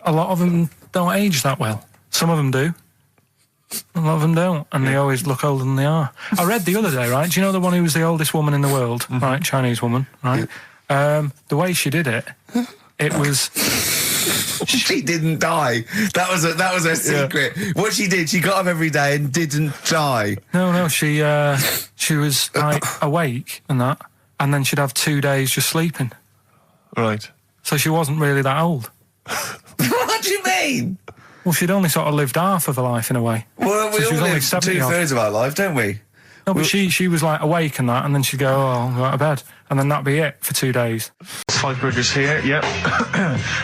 a lot of them don't age that well. Some of them do. A lot of them don't, and they always look older than they are. I read the other day, right? Do you know the one who was the oldest woman in the world, right? Chinese woman, right? The way she did it, it was... She didn't die. That was her secret. What she did, she got up every day and didn't die. No, she was like awake and that, and then she'd have 2 days just sleeping. Right. So she wasn't really that old. What do you mean? Well, she'd only sort of lived half of her life in a way. Well, we So she was all only live 70 odd. 2/3 of our life, don't we? No, but she was like awake and that, and then she'd go, I'll go out of bed, and then that'd be it for 2 days. 5 burgers here, yep.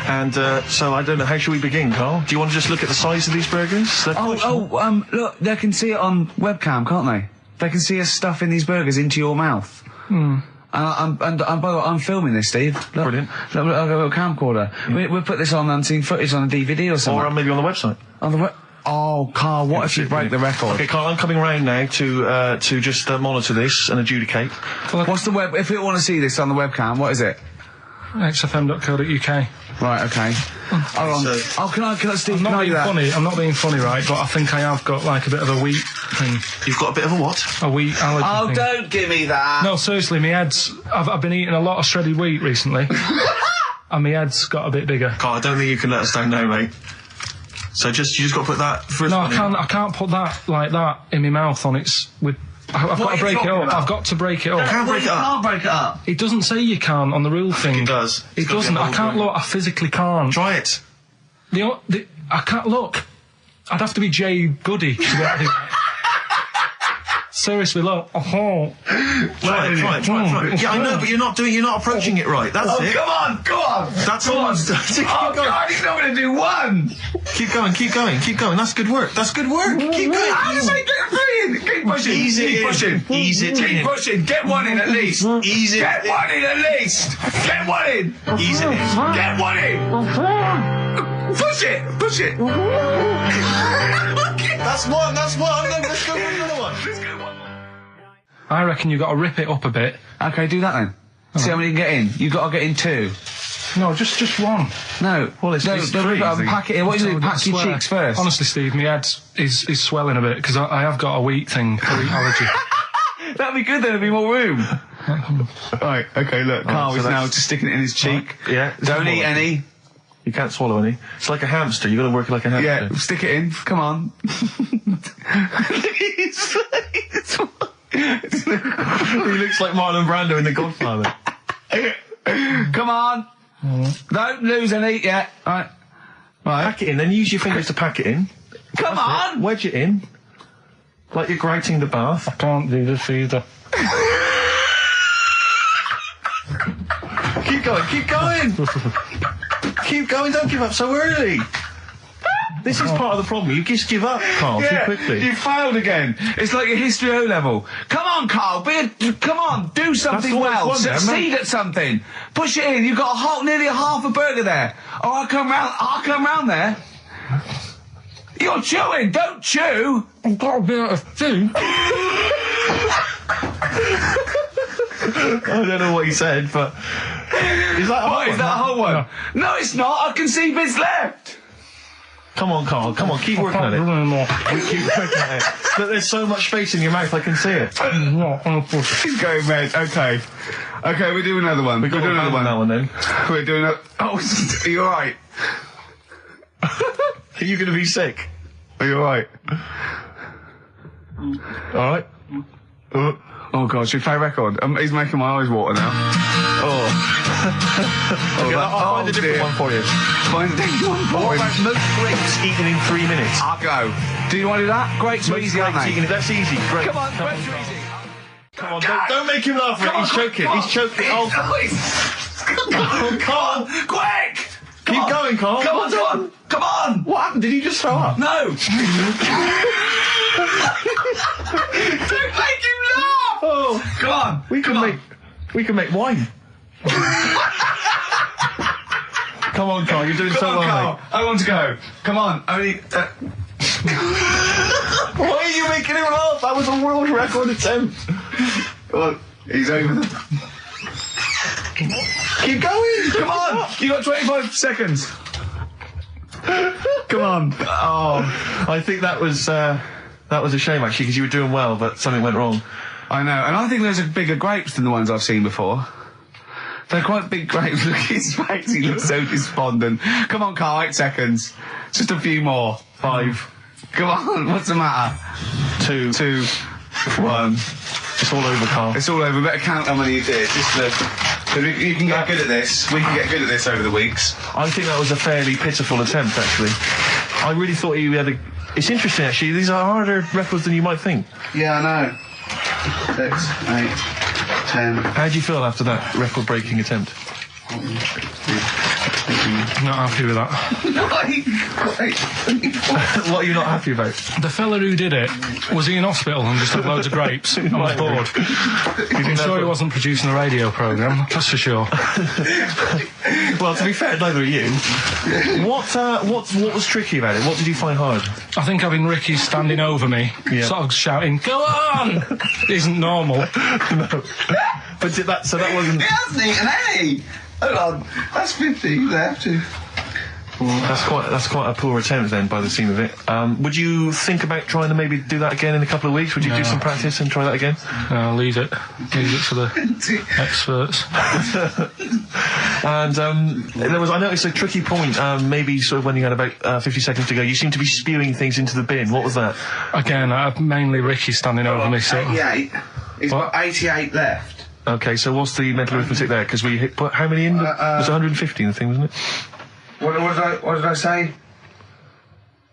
And so I don't know, how should we begin, Karl? Do you want to just look at the size of these burgers? Look, they can see it on webcam, can't they? They can see us stuffing these burgers into your mouth. And by the way, I'm filming this, Steve. Look, Brilliant. Look, I've got a little camcorder. We'll put this on unseen footage on a DVD or something. Or maybe on the website. Oh, Karl, what if you break the record? Okay, Karl, I'm coming round now to just monitor this and adjudicate. What's the web? If you want to see this on the webcam, what is it? xfm.co.uk. Right, okay. Hold on. Can I, Steve? I'm not being do that? funny. I'm not being funny, right? But I think I have got like a bit of a wheat thing. You've got a bit of a what? A wheat allergy Oh, thing. don't give me that. No, seriously, my head's... I've been eating a lot of shredded wheat recently. And my head's got a bit bigger. Karl, I don't think you can let us down now, mate. So you just got to put that... No, I can't put that like that in my mouth on its... I've got to break it up. I've got to break it up. You can't break it up. Can't break it up. It doesn't say you can on the rule thing. It does. It doesn't. I can't look. I physically can't. Try it. I can't look. I'd have to be Jay Goody to be able to do that. seriously, look. Try it. Yeah, I know, but you're not approaching it right. That's it. Come on. That's all. Oh, God, he's not going to do one. Keep going. That's good work. Keep going. Keep pushing. Ease it in. Ease it in. Keep pushing. Get one in at least. Ease it. Get one in at least. Get one in. Ease it in. Get one in. Push it. That's one. Let's go for another one. I reckon you've got to rip it up a bit. Okay, do that then. See how many you can get in. You've got to get in 2. No, just one. No. Well, it's don't three, pack it in. What do you do? Pack your Swear. cheeks first. Honestly, Steve, my head is swelling a bit because I have got a wheat thing, a wheat allergy. That'd be good. There'd be more room. Right. Okay. Look, Carl so is now just sticking it in his cheek. Yeah. Don't eat any. You can't swallow any. It's like a hamster. You've got to work it like a hamster. Yeah. Stick it in. Come on. He looks like Marlon Brando in The Godfather. Come on. Don't lose any yet. Right. Pack it in, then use your fingers to pack it in. Come on. Wedge it in. Like you're grouting the bath. I can't do this either. Keep going. Keep going, don't give up so early. This is part of the problem. You just give up, Carl, too quickly. You failed again. It's like your history O level. Come on, Carl. Come on. Do something all well. it's one, Succeed at something. Push it in. You've got nearly a half a burger there. Oh, I'll come round there. You're chewing. Don't chew. I've got a bit of food. I don't know what he said, but... Is that a whole one? No, it's not. I can see bits left. Come on, Carl. Come on, keep working at it. Keep working at it. But there's so much space in your mouth, I can see it. He's going red. Okay, we'll do another one. We'll do another one. That one then. We're doing a... Oh, are you alright? Are you going to be sick? Are you alright? Alright. Oh, God, should we play a record? He's making my eyes water now. Okay, I'll find a different one for you. Find a different one for What him. about most grapes eaten in 3 minutes? I'll go. Do you want to do that? Grapes are easy, aren't they? That's easy. Great. Come on, grapes are easy. Come on, don't make him laugh. He's choking. He's choking. Oh, Carl. Quick! Keep going, Carl. Come on! What happened? Did you just throw up? No! Don't make him laugh! Oh, Come on! we can make wine. Come on, Carl. You're doing so well, Carl. mate. I want to go. Come on. Only... Why are you making him laugh? That was a world record attempt. Come on. He's over. Keep going. Come on! You got 25 seconds. Come on. Oh, I think that was a shame actually because you were doing well, but something went wrong. I know, and I think those are bigger grapes than the ones I've seen before. They're quite big grapes. Look at his face, he looks so despondent. Come on, Carl, 8 seconds. Just a few more. 5. Come on, what's the matter? 2, 1. It's all over, Carl. It's all over. Better count how many you did. Just you can get good at this. We can get good at this over the weeks. I think that was a fairly pitiful attempt, actually. I really thought you had a... It's interesting, actually. These are harder records than you might think. Yeah, I know. 6, 8, 10. How do you feel after that record-breaking attempt? Not happy with that. What are you not happy about? The fella who did it, was he in hospital and just had loads of grapes? I was bored. I'm sure he wasn't producing a radio programme, that's for sure. Well, to be fair, neither are you. What was tricky about it? What did you find hard? I think having Ricky standing over me, sort of shouting, "Go on!" isn't normal. No. But so that wasn't... He hasn't eaten any! Hold on, that's 50, you have to. That's quite a poor attempt then, by the seam of it. Would you think about trying to maybe do that again in a couple of weeks? Would you do some practice and try that again? Leave it for the experts. And I noticed a tricky point. Maybe sort of when you had about 50 seconds to go, you seemed to be spewing things into the bin. What was that? Again, mainly Ricky standing over me. So 88. He's got 88 left. Okay, so what's the mental arithmetic there? Because we put how many in? It was 150 in the thing, wasn't it? What did I say?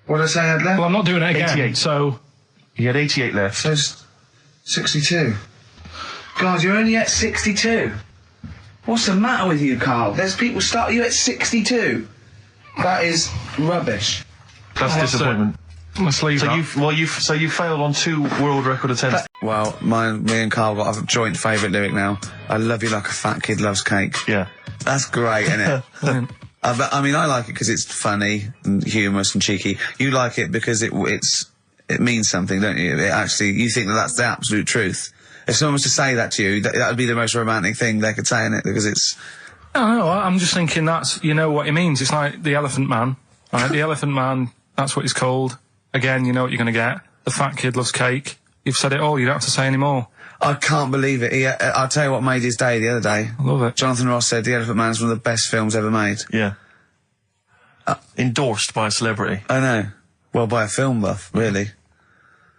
What did I say I had left? well, I'm not doing it again. 88. So He had 88 left. So 62. God, you're only at 62. What's the matter with you, Karl? There's people start you at 62. That is rubbish. That's disappointment. Let's leave So that. you failed on 2 world record attempts. Well, me and Karl got a joint favourite lyric now. I love you like a fat kid loves cake. Yeah. That's great, isn't it? I mean, I like it because it's funny and humorous and cheeky. You like it because it means something, don't you? You think that's the absolute truth. If someone was to say that to you, that would be the most romantic thing they could say in it, because it's... No, I'm just thinking you know what it means. It's like the Elephant Man, right? The Elephant Man, that's what he's called. Again, you know what you're going to get. The fat kid loves cake. You've said it all, you don't have to say any more. I can't believe it. I'll tell you what made his day the other day. I love it. Jonathan Ross said The Elephant Man is one of the best films ever made. Yeah. Endorsed by a celebrity. I know. Well, by a film buff, really.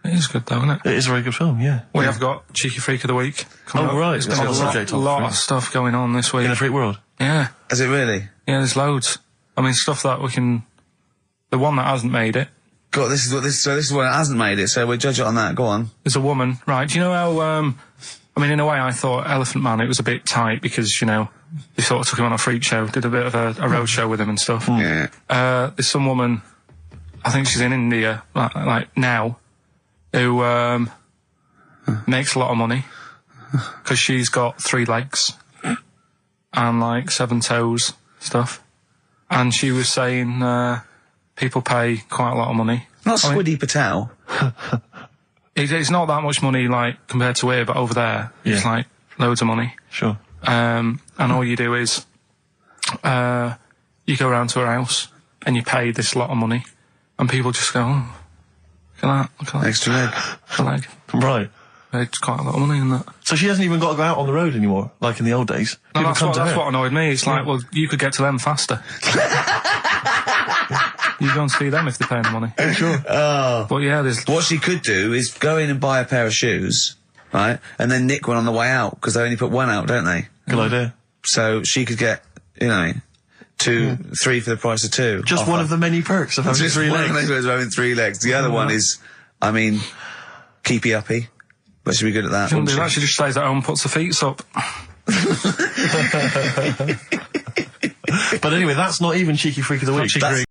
It is good though, isn't it? It is a very good film, yeah. We have got Cheeky Freak of the Week coming up. Right. There's been a lot of stuff going on this week. In the freak world. Yeah. Is it really? Yeah, there's loads. I mean, stuff that we can... The one that hasn't made it. God, this is what hasn't made it, so we'll judge it on that. Go on. There's a woman, right? Do you know how... I mean, in a way, I thought Elephant Man, it was a bit tight because, you know, they sort of took him on a freak show, did a bit of a road show with him and stuff. Yeah. There's some woman, I think she's in India, like now, who makes a lot of money because she's got 3 legs and like 7 toes stuff. And she was saying people pay quite a lot of money. Not Squiddy Patel. It's not that much money like compared to here, but over there it's like loads of money. Sure. And all you do is you go around to her house and you pay this lot of money, and people just go, oh, look at that. Extra leg. Extra leg. Right. It's quite a lot of money in that. So she hasn't even got to go out on the road anymore, like in the old days. No, People come to her. that's what annoyed me. It's like, well, you could get to them faster. You go and see them if they're paying the money. Sure. Oh. But yeah, there's... What she could do is go in and buy a pair of shoes, right, and then nick one on the way out, because they only put one out, don't they? Good idea. So she could get, 2, 3 for the price of 2. Just one of the many perks of having Just 3 one legs. of the perks of having 3 legs. The other one is, keepy uppy. But she'd be good at that. She wouldn't do that. She just stays at home and puts her feet up. But anyway, that's not even Cheeky Freak of the Week.